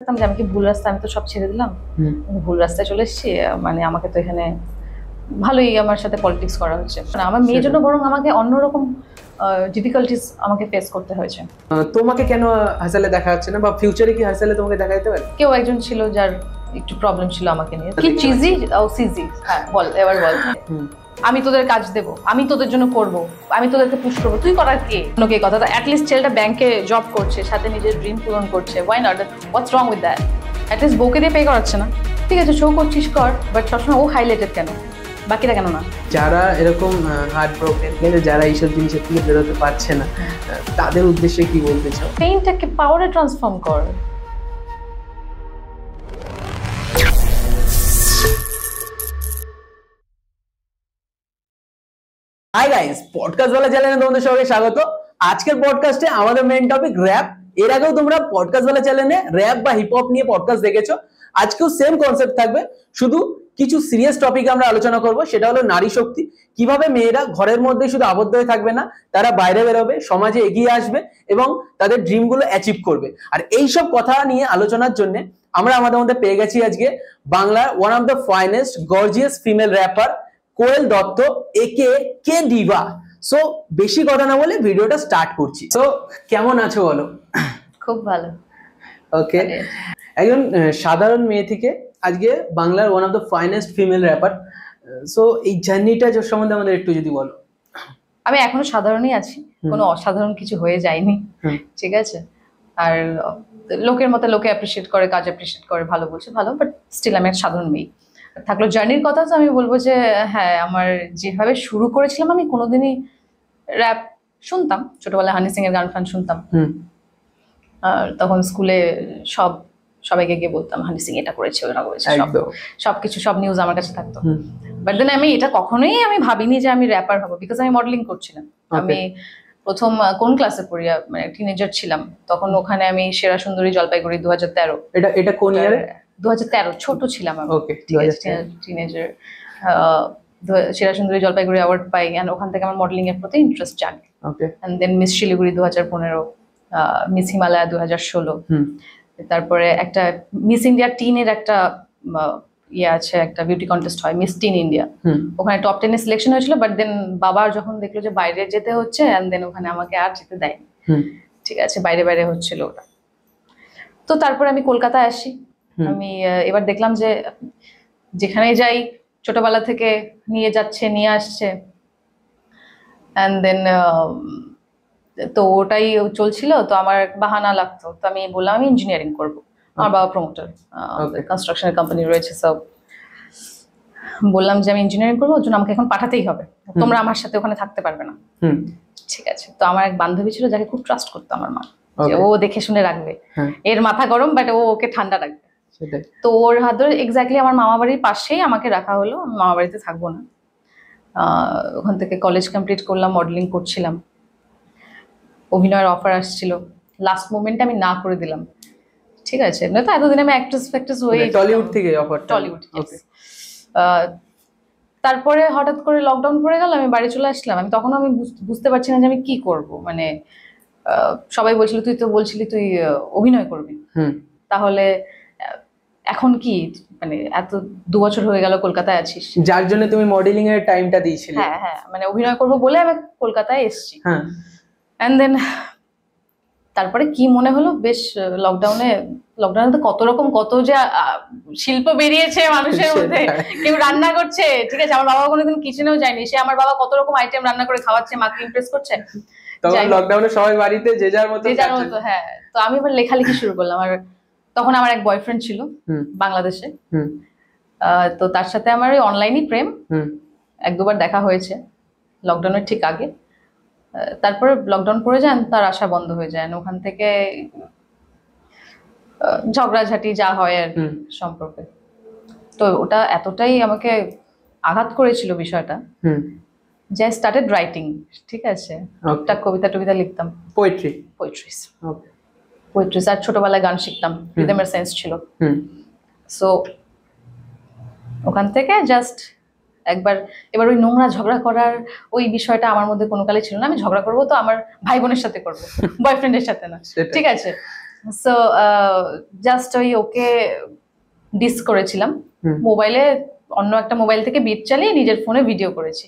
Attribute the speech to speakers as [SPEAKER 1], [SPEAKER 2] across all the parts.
[SPEAKER 1] যে আমি কি ভুল রাস্তা, আমি তো সব ছেড়ে দিলাম, ভুল রাস্তায় চলে এসেছি, মানে আমাকে তো এখানে ভালোই আমার সাথে পলিটিক্স করা হচ্ছে, মানে আমার মেয়ের জন্য বরং আমাকে অন্যরকম ডিফিকাল্টিস আমাকে ফেস করতে হয়েছে।
[SPEAKER 2] তোমাকে কেন হাসালে দেখা যাচ্ছে না, বা ফিউচারে কি হাসালে তোমাকে দেখা যেতে পারে?
[SPEAKER 1] কেউ একজন ছিল যার একটু প্রবলেম ছিল আমাকে নিয়ে, কি চিজি ও সিজি, হ্যাঁ বল এবার বল। আমি তোদের কাজ দেবো, আমি তোদের জন্য করব, আমি তোদেরকে পুশ করবো, তুই করার কে? ওকে কথাটা অ্যাটলিস্ট ছেলেটা ব্যাংকে জব করছে, সাথে নিজের ড্রিম পূরণ করছে, why not, what's wrong with that? At least বউকে দিয়ে পে করাচ্ছে না, ঠিক আছে শো করছিস কর, বাট সবসময় ও হাইলাইটেড কেন, বাকিরা কেন না?
[SPEAKER 2] যারা এরকম হার্ট ব্রোকেন, যারা এইসব জিনিসের থেকে বেরোতে পারছে না, তাদের উদ্দেশ্যে কি বলতে চাও?
[SPEAKER 1] পেইনটাকে পাওয়ারে ট্রান্সফর্ম কর।
[SPEAKER 2] হাই গাইস, পডকাস্ট ওয়ালা চ্যানেলে তোমাদের সবাইকে স্বাগত। আজকের পডকাস্টে আমাদের মেইন টপিক র‍্যাপ। এর আগেও তোমরা পডকাস্ট ওয়ালা চ্যানেলে র‍্যাপ বা হিপ হপ নিয়ে পডকাস্ট দেখেছো। আজকেও সেম কনসেপ্ট থাকবে, শুধু কিছু সিরিয়াস টপিক আমরা আলোচনা করব। সেটা হলো নারী শক্তি, কিভাবে মেয়েরা ঘরের মধ্যে শুধু আবদ্ধ হয়ে থাকবে না, তারা বাইরে বেরোবে, সমাজে এগিয়ে আসবে এবং তাদের ড্রিমগুলো অ্যাচিভ করবে। আর এইসব কথা নিয়ে আলোচনার জন্য আমরা আমাদের মধ্যে পেয়ে গেছি আজকে বাংলার one of the finest gorgeous female rapper Koyel Dutta, একে কে ডিভা। সো বেশি কথা না বলে ভিডিওটা স্টার্ট করছি। সো কেমন আছো বলো?
[SPEAKER 1] খুব ভালো।
[SPEAKER 2] ওকে, একজন সাধারণ মেয়ে থেকে আজকে বাংলার one of the finest female rapper. So এই জার্নিটা সম্বন্ধে আমাদের একটু যদি বলো।
[SPEAKER 1] আমি এখনো সাধারণই আছি, কোনো অসাধারণ কিছু হয়ে যায়নি, ঠিক আছে। আর লোকের মতো লোকে অ্যাপ্রিসিয়েট করে, কাজ অ্যাপ্রিসিয়েট করে, ভালো বলছে ভালো, বাট স্টিল আমি একটা সাধারণ মেয়ে। থাকলো জার্নির কথা, তো আমি বলবো যে হ্যাঁ, আমার যেভাবে শুরু করেছিলাম, আমি কোনোদিনই র্যাপ শুনতাম, ছোটবেলায় হানি সিং এর গান ফান শুনতাম। আর তখন স্কুলে সবাইকে গিয়ে বলতাম হানি সিং এটা করেছে, ওটা করেছে, সবকিছু, সব নিউজ আমার কাছে থাকতো। বাট দেন আমি এটা কখনোই আমি ভাবিনি যে আমি র্যাপার হবো, বিকজ আমি মডেলিং করছিলাম। আমি প্রথম কোন ক্লাসে পড়ি, মানে টিনেজার ছিলাম তখন, ওখানে আমি সেরা সুন্দরী জলপাইগুড়ি 2013।
[SPEAKER 2] এটা কোন ইয়ারে?
[SPEAKER 1] 2013, ছোট ছিলাম আমি, টিনেজার। সেরা সুন্দরী জলপাইগুড়ি অ্যাওয়ার্ড পাই, এন্ড ওখান থেকে আমার মডেলিং এর প্রতি ইন্টারেস্ট জাগে। And then miss Siliguri 2015, miss Himalaya 2016, তারপরে একটা মিস ইন্ডিয়া টিনের একটা ইয়ে আছে, একটা বিউটি কন্টেস্ট হয়, মিস টিন ইন্ডিয়া, ওখানে টপ 10 এ সিলেকশন হয়েছিল। বাট দেন বাবা যখন দেখলো যে বাইরে যেতে হচ্ছে, এন্ড দেন ওখানে আমাকে আর যেতে দেয়নি, ঠিক আছে, বাইরে বাইরে হচ্ছিল ওটা। তো তারপরে আমি কলকাতায় আসি। আমি এবার দেখলাম যে যেখানে যাই ছোটবেলা থেকে নিয়ে যাচ্ছে, নিয়ে আসছে, এন্ড দেন তো ওটাই চলছিল। তো আমার বাহানা লাগতো, তো আমি বললাম আমি ইঞ্জিনিয়ারিং করবো। আমার বাবা প্রমোটার, কনস্ট্রাকশনের কোম্পানি রয়েছে সব। বললাম যে আমি ইঞ্জিনিয়ারিং করবো, ওর জন্য আমাকে এখন পাঠাতেই হবে, তোমরা আমার সাথে ওখানে থাকতে পারবে না, ঠিক আছে। তো আমার এক বান্ধবী ছিল যাকে খুব ট্রাস্ট করতো আমার মা, যে ও দেখে শুনে রাখবে, এর মাথা গরম বাট ও ওকে ঠান্ডা রাখবে। তো ওর হাত ধরে এক্স্যাক্টলি আমার মামা বাড়ির পাশেই আমাকে রাখা হলো। আমি মামা বাড়িতে থাকবো না, ওখান থেকে কলেজ কমপ্লিট করলাম, মডেলিং করছিলাম, অভিনয়ের অফার আসছিল, লাস্ট মোমেন্টে আমি না করে দিলাম, ঠিক আছে। না তো এতদিন আমি অ্যাক্ট্রেস ফ্যাক্ট্রেস হয়ে,
[SPEAKER 2] টলিউড থেকে অফার,
[SPEAKER 1] টলিউড। তারপরে হঠাৎ করে লকডাউন পড়ে গেল, আমি বাড়ি চলে আসলাম। আমি তখন আমি বুঝতে পারছি না যে আমি কি করব, মানে সবাই বলছিল তুই তো বলছিলি তুই অভিনয় করবি, তাহলে এখন কি, মানে এত 2 বছর হয়ে গেল কলকাতায় আছিস,
[SPEAKER 2] যার জন্য তুমি মডেলিং এর টাইমটা দিয়েছিলে।
[SPEAKER 1] হ্যাঁ হ্যাঁ, মানে অভিনয় করবো বলে আমি কলকাতায় এসেছি। এন্ড দেন তারপরে কি মনে হলো, বেশ লকডাউনে তো কত যে শিল্প বেরিয়েছে মানুষের মধ্যে, কেউ রান্না করছে, ঠিক আছে। আমার বাবা কোনোদিন কিচেনেও যায়নি, সে আমার বাবা কত রকম আইটেম রান্না করে খাওয়াচ্ছে, মাকে ইমপ্রেস করছে।
[SPEAKER 2] তখন লকডাউনে সবাই বাড়িতে যে যার মতো,
[SPEAKER 1] হ্যাঁ। তো আমি এবার লেখালেখি শুরু করলাম। আর তখন আমার এক বয়ফ্রেন্ড ছিল বাংলাদেশে, তো তার সাথে আমার ওই অনলাইনই প্রেম, 1-2বার দেখা হয়েছে লকডাউনের ঠিক আগে। তারপরে লকডাউন পড়ে যান, তার আশা বন্ধ হয়ে যায়, ওখান থেকে ঝগড়াঝাটি যা হয় আর সম্পর্কে। তো ওটা এতটাই আমাকে আঘাত করেছিল বিষয়টা, যে আই স্টার্টেড রাইটিং, ঠিক আছে। টুকটাক কবিতা লিখতাম, পোয়েট্রিস, আর ছোটবেলায় গান শিখতাম, রিদমের সেন্স ছিল। সো ওখান থেকে জাস্ট এবার ওই নোংরা ঝগড়া করার ওই বিষয়টা আমার মধ্যে কোনো কালে ছিল না। আমি ঝগড়া করবো তো আমার ভাই বোনের সাথে করবো, বয়ফ্রেন্ডের সাথে না, ঠিক আছে। সো জাস্ট ওই ওকে ডিস করেছিলাম মোবাইলে, অন্য একটা মোবাইল থেকে বিট চালিয়ে নিজের ফোনে ভিডিও করেছি।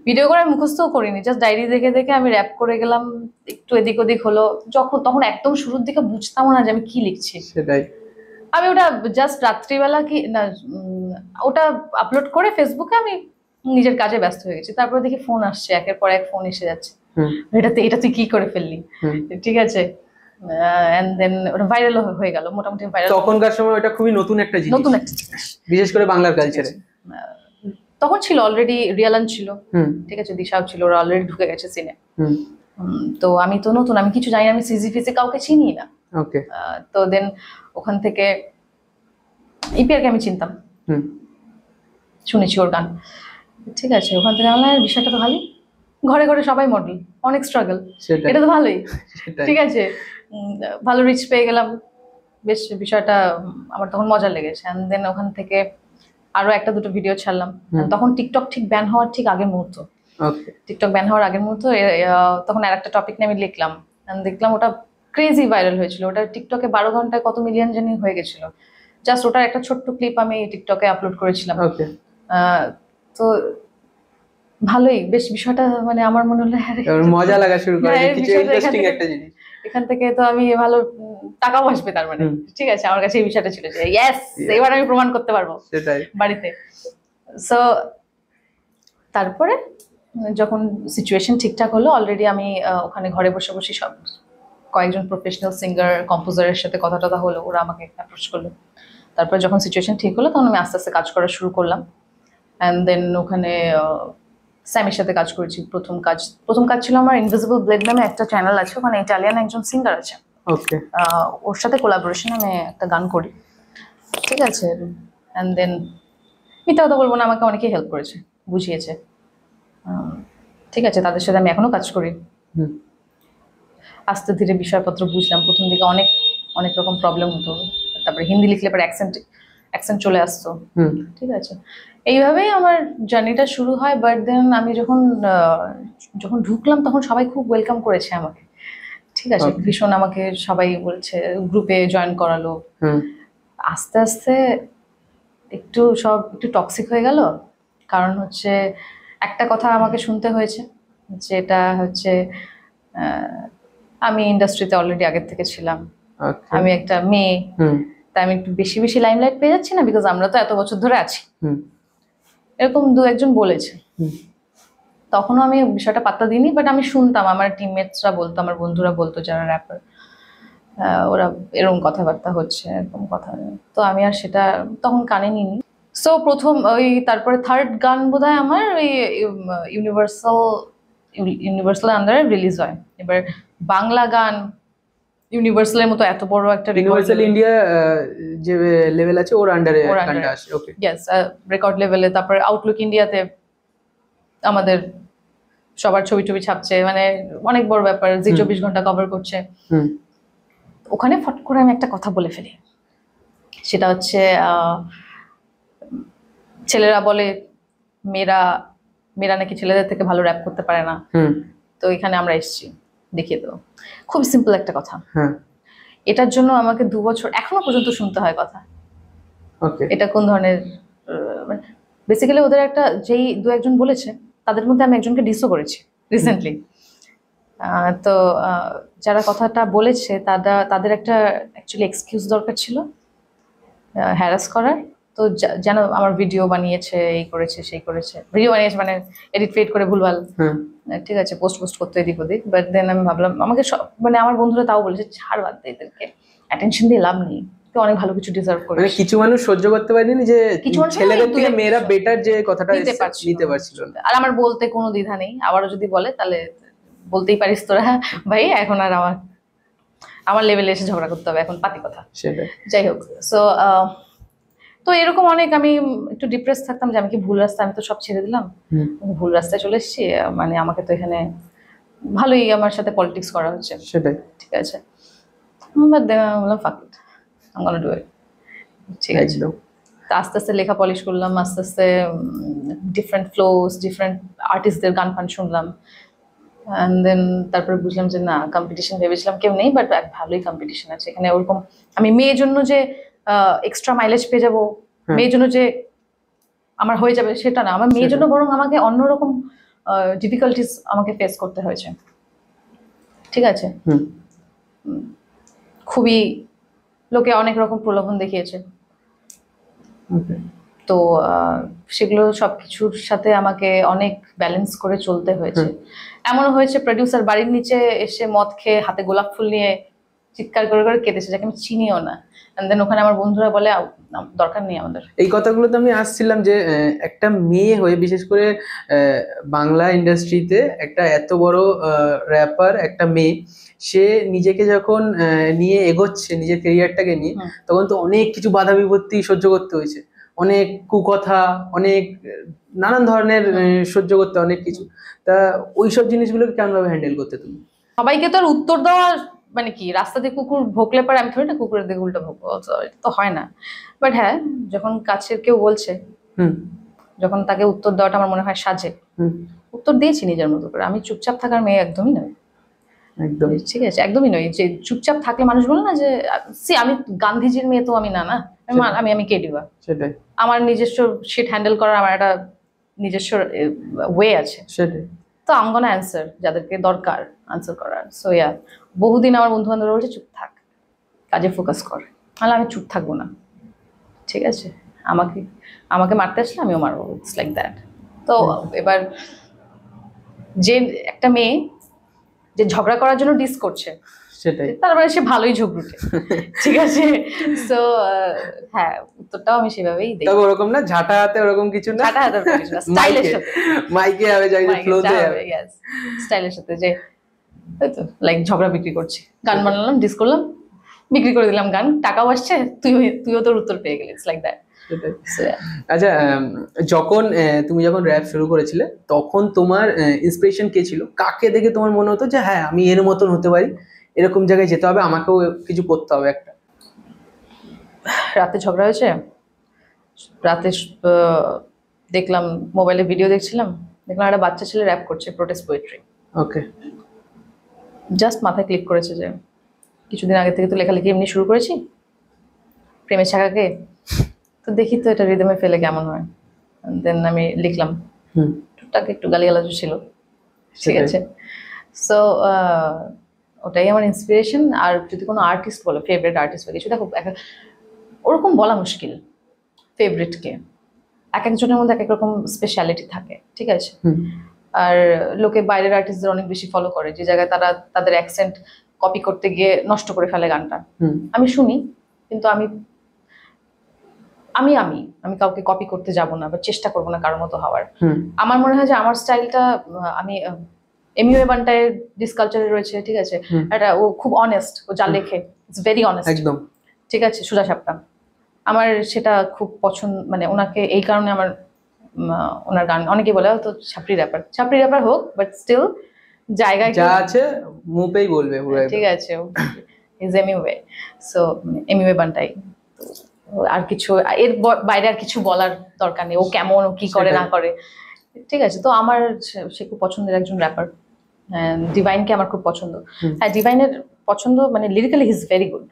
[SPEAKER 1] ভিডিও করে মুখস্থও করিনি, জাস্ট ডায়েরি দেখে দেখে আমি র্যাপ করে গেলাম, একটু এদিক ওদিক হলো। তখন একদম শুরুর দিকে বুঝতাম না যে আমি কি লিখছি।
[SPEAKER 2] সেটাই
[SPEAKER 1] আমি ওটা জাস্ট রাত্রিবেলা কি না ওটা আপলোড করে ফেসবুকে আমি নিজের কাজে ব্যস্ত হয়ে গেছি। তারপরে দেখি ফোন আসছে, একের পর এক ফোন এসে যাচ্ছে, এটা তুই কি করে ফেললি, ঠিক আছে। এন্ড দেন ওটা ভাইরাল হয়ে গেল, মোটামুটি ভাইরাল।
[SPEAKER 2] তখনকার সময় ওটা খুবই নতুন একটা জিনিস, বিশেষ করে বাংলার কালচারে।
[SPEAKER 1] তখন ছিল অলরেডি রিয়ালান ছিল, ঠিক আছে, দিশাও ছিল, ওরা অলরেডি ঢুকে গেছে সিনে। তো আমি তো নতুন, আমি কিছু জানি না, আমি সিজি ফিজি কাউকে চিনি না।
[SPEAKER 2] ওকে।
[SPEAKER 1] তো দেন ওখান থেকে ইপিআরকে আমি চিনতাম, শুনেছি ওর গান, ঠিক আছে। ওখান থেকে আমার বিষয়টা তো ভালোই, ঘরে ঘরে সবাই মডেল, অনেক স্ট্রাগল, এটা তো ভালোই, ঠিক আছে। ভালো রিচ পেয়ে গেলাম, বেশ বিষয়টা আমার তখন মজা লেগেছে। এন্ড দেন ওখান থেকে আরো একটা দুটো ভিডিও ছাড়লাম। তখন টিকটক ঠিক ব্যান হওয়ার ঠিক আগের মুহূর্ত, টিকটক ব্যান হওয়ার আগের মুহূর্ত। তখন আর একটা টপিক নিয়ে আমি লিখলাম, দেখলাম ওটা ক্রেজি ভাইরাল হয়েছিল। ওটা টিকটকে 12 ঘন্টায় কত মিলিয়ন জানি হয়ে গেছিল। জাস্ট ওটার একটা ছোট্ট ক্লিপ আমি টিকটকে আপলোড করেছিলাম। তো ভালোই বেশ বিষয়টা, মানে আমার মনে হলো
[SPEAKER 2] মজা লাগা শুরু করে, কিছু ইন্টারেস্টিং একটা জিনিস।
[SPEAKER 1] এখান থেকে তো আমি ভালো টাকাও আসবে তার মানে, ঠিক আছে। আমার কাছে এই বিষয়টা ছিল যে ইয়েস, এবার আমি প্রমাণ করতে পারবো বাড়িতে। সো তারপরে যখন সিচুয়েশন ঠিকঠাক হলো, অলরেডি আমি ওখানে ঘরে বসে বসে সব কয়েকজন প্রফেশনাল সিঙ্গার কম্পোজারের সাথে কথা টথা হলো, ওরা আমাকে অ্যাপ্রোচ করলো। তারপর যখন সিচুয়েশন ঠিক হলো, তখন আমি আস্তে আস্তে কাজ করা শুরু করলাম। অ্যান্ড দেন ওখানে স্যামির সাথে কাজ করেছি। প্রথম কাজ ছিল আমার ইনভিজিবল ব্লেড নামে একটা চ্যানেল আছে, ওখানে ইটালিয়ান একজন সিঙ্গার আছে,
[SPEAKER 2] ওকে,
[SPEAKER 1] ওর সাথে কোলাবোরেশন আমি একটা গান করি, ঠিক আছে। অ্যান্ড দেন মিথ্যা কথা বলবো না, আমাকে অনেকেই হেল্প করেছে, বুঝিয়েছে, ঠিক আছে। তাদের সাথে আমি এখনো কাজ করি। আস্তে ধীরে বিষয়পত্র বুঝলাম। প্রথম দিকে অনেক অনেক রকম প্রবলেম হতো, তারপরে হিন্দি লিখলে পরে অ্যাকসেন্ট চলে আসতো, ঠিক আছে। এইভাবেই আমার জার্নিটা শুরু হয়। বাট দেন আমি যখন ঢুকলাম, তখন সবাই খুব ওয়েলকাম করেছে আমাকে, ঠিক আছে। ভীষণ আমাকে সবাই বলছে, গ্রুপে জয়েন করালো। আস্তে আস্তে একটু টক্সিক হয়ে গেল। কারণ হচ্ছে একটা কথা আমাকে শুনতে হয়েছে, যেটা হচ্ছে আমি ইন্ডাস্ট্রিতে অলরেডি আগের থেকে ছিলাম, আমি একটা মেয়ে, তাই আমি একটু বেশি বেশি লাইমলাইট পেয়ে যাচ্ছি না, বিকজ আমরা তো এত বছর ধরে আছি, এরকম দু একজন বলেছে। তখনও আমি বিষয়টা পাত্তা দিইনি, বাট আমি শুনতাম, আমার টিমমেটসরা বলতো, আমার বন্ধুরা বলতো যারা র্যাপার, ওরা এরকম কথাবার্তা হচ্ছে, এরকম কথা। তো আমি আর সেটা তখন কানে নিইনি। সো প্রথম তারপরে থার্ড গান বোধহয় আমার ওই ইউনিভার্সাল আন্ডারে রিলিজ হয়। এবার বাংলা গান ইউনিভার্সালের মতো এত বড় একটা
[SPEAKER 2] ইউনিভার্সাল ইন্ডিয়া যে লেভেল আছে ওর আন্ডারে গানটা আসে। ওকে,
[SPEAKER 1] ইয়েস, রেকর্ড লেভেলে। তারপরে আউটলুক ইন্ডিয়াতে আমাদের সবার ছবি ছাপছে, মানে অনেক বড় ব্যাপার, যে 24 ঘন্টা কভার করছে। ওখানে ফট করে আমি একটা কথা বলে ফেলি, সেটা হচ্ছে ছেলেরা বলে মেয়েরা নাকি ছেলেদের থেকে ভালো র্যাপ করতে পারে না, তো এখানে আমরা এসেছি দেখিয়ে দেবো। খুব সিম্পল একটা কথা। এটার জন্য আমাকে 2 বছর এখনো পর্যন্ত শুনতে হয় কথা। এটা কোন ধরনের, বেসিক্যালি ওদের একটা যেই 2-1জন বলেছে, তাদের মধ্যে আমি একজনকে ডিসও করেছি রিসেন্টলি। তো যারা কথাটা বলেছে তাদের একটা অ্যাকচুয়ালি এক্সকিউজ দরকার ছিল হ্যারাস করার। তো যেন আমার ভিডিও বানিয়েছে, এই করেছে সেই করেছে, ভিডিও বানিয়েছে মানে এডিট ফেড করে ভুলভাল, ঠিক আছে, পোস্ট করতে এদিক ওদিক। বাট দেন আমি ভাবলাম, আমাকে মানে আমার বন্ধুরা তাও বলেছে, ছাড় বাদ দে, এদেরকে অ্যাটেনশন দিয়ে লাভ নেই, তুই অনেক ভালো কিছু ডিজার্ভ করিস।
[SPEAKER 2] মানে কিছু মানুষ সহ্য করতে পারেনি যে ছেলেদের থেকে মেয়েরা বেটার, যে কথাটা নিতে পারছিল না।
[SPEAKER 1] আর আমার বলতে কোনো দ্বিধা নেই, আবারও যদি বলে তাহলে বলতেই পারিস তোরা, ভাই এখন আর আমার লেভেলে এসে ঝগড়া করতে হবে এখন, পাতি কথা। যাই হোক, সো তো এরকম অনেক, আমি একটু ডিপ্রেস থাকতাম যে আমি কি ভুল রাস্তা, আমি তো সব ছেড়ে দিলাম, ভুল রাস্তায় চলে এসেছি, মানে আমাকে তো এখানে ভালোই আমার সাথে পলিটিক্স করা হচ্ছে,
[SPEAKER 2] সেটাই,
[SPEAKER 1] ঠিক আছে। বললাম fuck it, I am gonna do it, ঠিক আছে। তো আস্তে আস্তে লেখা পলিশ করলাম, আস্তে আস্তে ডিফারেন্ট ফ্লোস, ডিফারেন্ট আর্টিস্টদের গান ফান শুনলাম, অ্যান্ড দেন তারপরে বুঝলাম যে না, কম্পিটিশন ভেবেছিলাম কেউ নেই, বাট ভালোই কম্পিটিশন আছে এখানে। ওরকম আমি মেয়ের জন্য যে এক্সট্রা মাইলেজ পেয়ে যাবো, মেয়ের জন্য যে আমার হয়ে যাবে সেটা না, আমার মেয়ের জন্য বরং আমাকে অন্যরকম ডিফিকাল্টিস আমাকে ফেস করতে হয়েছে, ঠিক আছে। খুবই লোকে অনেক রকম প্রলোভন দেখিয়েছে, তো সেগুলো সবকিছুর সাথে আমাকে অনেক ব্যালেন্স করে চলতে হয়েছে। এমনও হয়েছে প্রডিউসার বাড়ির নিচে এসে মদ খেয়ে হাতে গোলাপ ফুল নিয়ে চিৎকার করে করে কেঁদেছে, যাকে আমি চিনিও না। এন্ড দেন ওখানে আমার বন্ধুরা বলে দরকার নেই আমাদের।
[SPEAKER 2] এই কথাগুলো তো আমি আসছিলাম যে একটা মেয়ে হয়ে, বিশেষ করে বাংলা ইন্ডাস্ট্রিতে একটা এত বড় র্যাপার একটা মেয়ে, সে নিজেকে যখন নিয়ে এগোচ্ছে নিজের ক্যারিয়ারটাকে নিয়ে, তখন তো অনেক কিছু বাধা বিপত্তি সহ্য করতে হয়েছে, অনেক কুকথা, অনেক নানান ধরনের সহ্য করতে অনেক কিছু। তা ওইসব জিনিসগুলোকে কেমন ভাবে হ্যান্ডেল করতে তুমি?
[SPEAKER 1] সবাইকে তো আর উত্তর দেওয়া মানে কি, রাস্তাতে কুকুর ভোকলে পারে আমি থোড়ি না কুকুরের দিকে উল্টো ভোকবো, তো হয় না। বাট হ্যাঁ, যখন কাছের কেউ বলছে, যখন তাকে উত্তর দেওয়াটা আমার মনে হয় সাজে, উত্তর দিয়েছি নিজের মতো করে। আমি চুপচাপ থাকার মেয়ে একদমই নই, একদম ঠিক আছে, একদমই নই। যে চুপচাপ থাকলে মানুষ বলে না যে আমি গান্ধীজির মেয়ে, তো আমি না, আমি কে দিবা, সেটাই। আমার নিজস্ব শিট হ্যান্ডেল করার আমার একটা নিজস্ব ওয়ে আছে, সেটাই। তো আম গোনা অ্যান্সার যাদেরকে দরকার আনসার করার। সো ইয়া, বহুদিন আমার বন্ধু বান্ধবরা বলছে চুপ থাক, কাজে ফোকাস কর। তাহলে আমি চুপ থাকবো না, ঠিক আছে। আমাকে মারতে আসলে আমিও মারবো, ইটস লাইক দ্যাট। তো এবার যে একটা মেয়ে যে ঝগড়া করার জন্য ডিস করছে, সেটাই, তারপরে সে ভালোই ঝগড়ুটে, ঠিক আছে। সো হ্যাঁ, উত্তরটাও আমি সেভাবেই দেই।
[SPEAKER 2] তবে ওরকম না ঝাঁটা হাতে, ওরকম কিছু না,
[SPEAKER 1] ঝাঁটা হাতে কিছু না, স্টাইলের সাথে,
[SPEAKER 2] মাইকে হবে, যাই ফ্লোতে হবে,
[SPEAKER 1] ইয়েস, স্টাইলের সাথে। যে হয়তো লাইক ঝগড়া বিক্রি করছি, গান বানালাম, ডিস করলাম, বিক্রি করে দিলাম গান, টাকাও আসছে, তুইও তোর উত্তর পেয়ে গেলি, ইটস লাইক দ্যাট।
[SPEAKER 2] আচ্ছা, তুমি যখন র্যাপ শুরু করেছিলে, তখন তোমার ইন্সপিরেশন কে ছিল? কাকে দেখে তোমার মনে হতো যে হ্যাঁ আমি এর মতন হতে পারি, এরকম জায়গায় যেতে হবে, আমাকেও কিছু করতে হবে একটা?
[SPEAKER 1] রাতে ঝগড়া হয়েছে, রাতে দেখলাম, মোবাইলে ভিডিও দেখছিলাম, দেখলাম একটা বাচ্চা ছেলে র্যাপ করছে প্রোটেস্ট পোয়েট্রি। ওকে, জাস্ট মাথায় ক্লিক করেছে যে কিছুদিন আগে থেকে তো লেখালেখি এমনি শুরু করেছি, প্রেমে ছাকাকে, তো দেখি তো এটা রিদমে ফেলে কেমন হয়। দেন আমি লিখলাম, টুকটাক একটু গালিগালাজও ছিল, ঠিক আছে। সো ওটাই আমার ইন্সপিরেশন। আর যদি কোনো আর্টিস্ট বলো, ফেভারিট আর্টিস্ট বা কিছু, দেখো ওরকম বলা মুশকিল ফেভারিটকে, এক একজনের মধ্যে এক এক রকম স্পেশালিটি থাকে, ঠিক আছে। আর লোকে বাইরের আর্টিস্টদের অনেক বেশি ফলো করে, যে জায়গায় তারা তাদের অ্যাকসেন্ট কপি করতে গিয়ে নষ্ট করে ফেলে গানটা। আমি শুনি, কিন্তু আমি আমি আমি আমি কাউকে কপি করতে যাব না বা চেষ্টা করব না কারোর মতো হওয়ার। আমার মনে হয় যে আমার স্টাইলটা, আমি এমইউএ বান্টায় ডিসকালচারে রয়েছে, ঠিক আছে। এটা ও খুব অনেস্ট, ও যা লেখে ইটস ভেরি অনেস্ট, একদম ঠিক আছে, সোজা সাপটা। আমার সেটা খুব পছন্দ, মানে ওনাকে এই কারণে আমার ওনার গান, অনেকেই বলে তো ছাপড়ি র্যাপার হোক, বাট স্টিল জায়গায় যা আছে মুপেই বলবে, ঠিক আছে, ইজ এমইউএ। সো এমইউএ বান্টাই, আর কিছু এর বাইরে আর কিছু বলার দরকার নেই। ও কেমন, ও কি করে না করে, ঠিক আছে। তো আমার সে খুব পছন্দের একজন র্যাপার। ডিভাইনকে আমার খুব পছন্দ। হ্যাঁ, ডিভাইনের পছন্দ, মানে lyrically he is very good,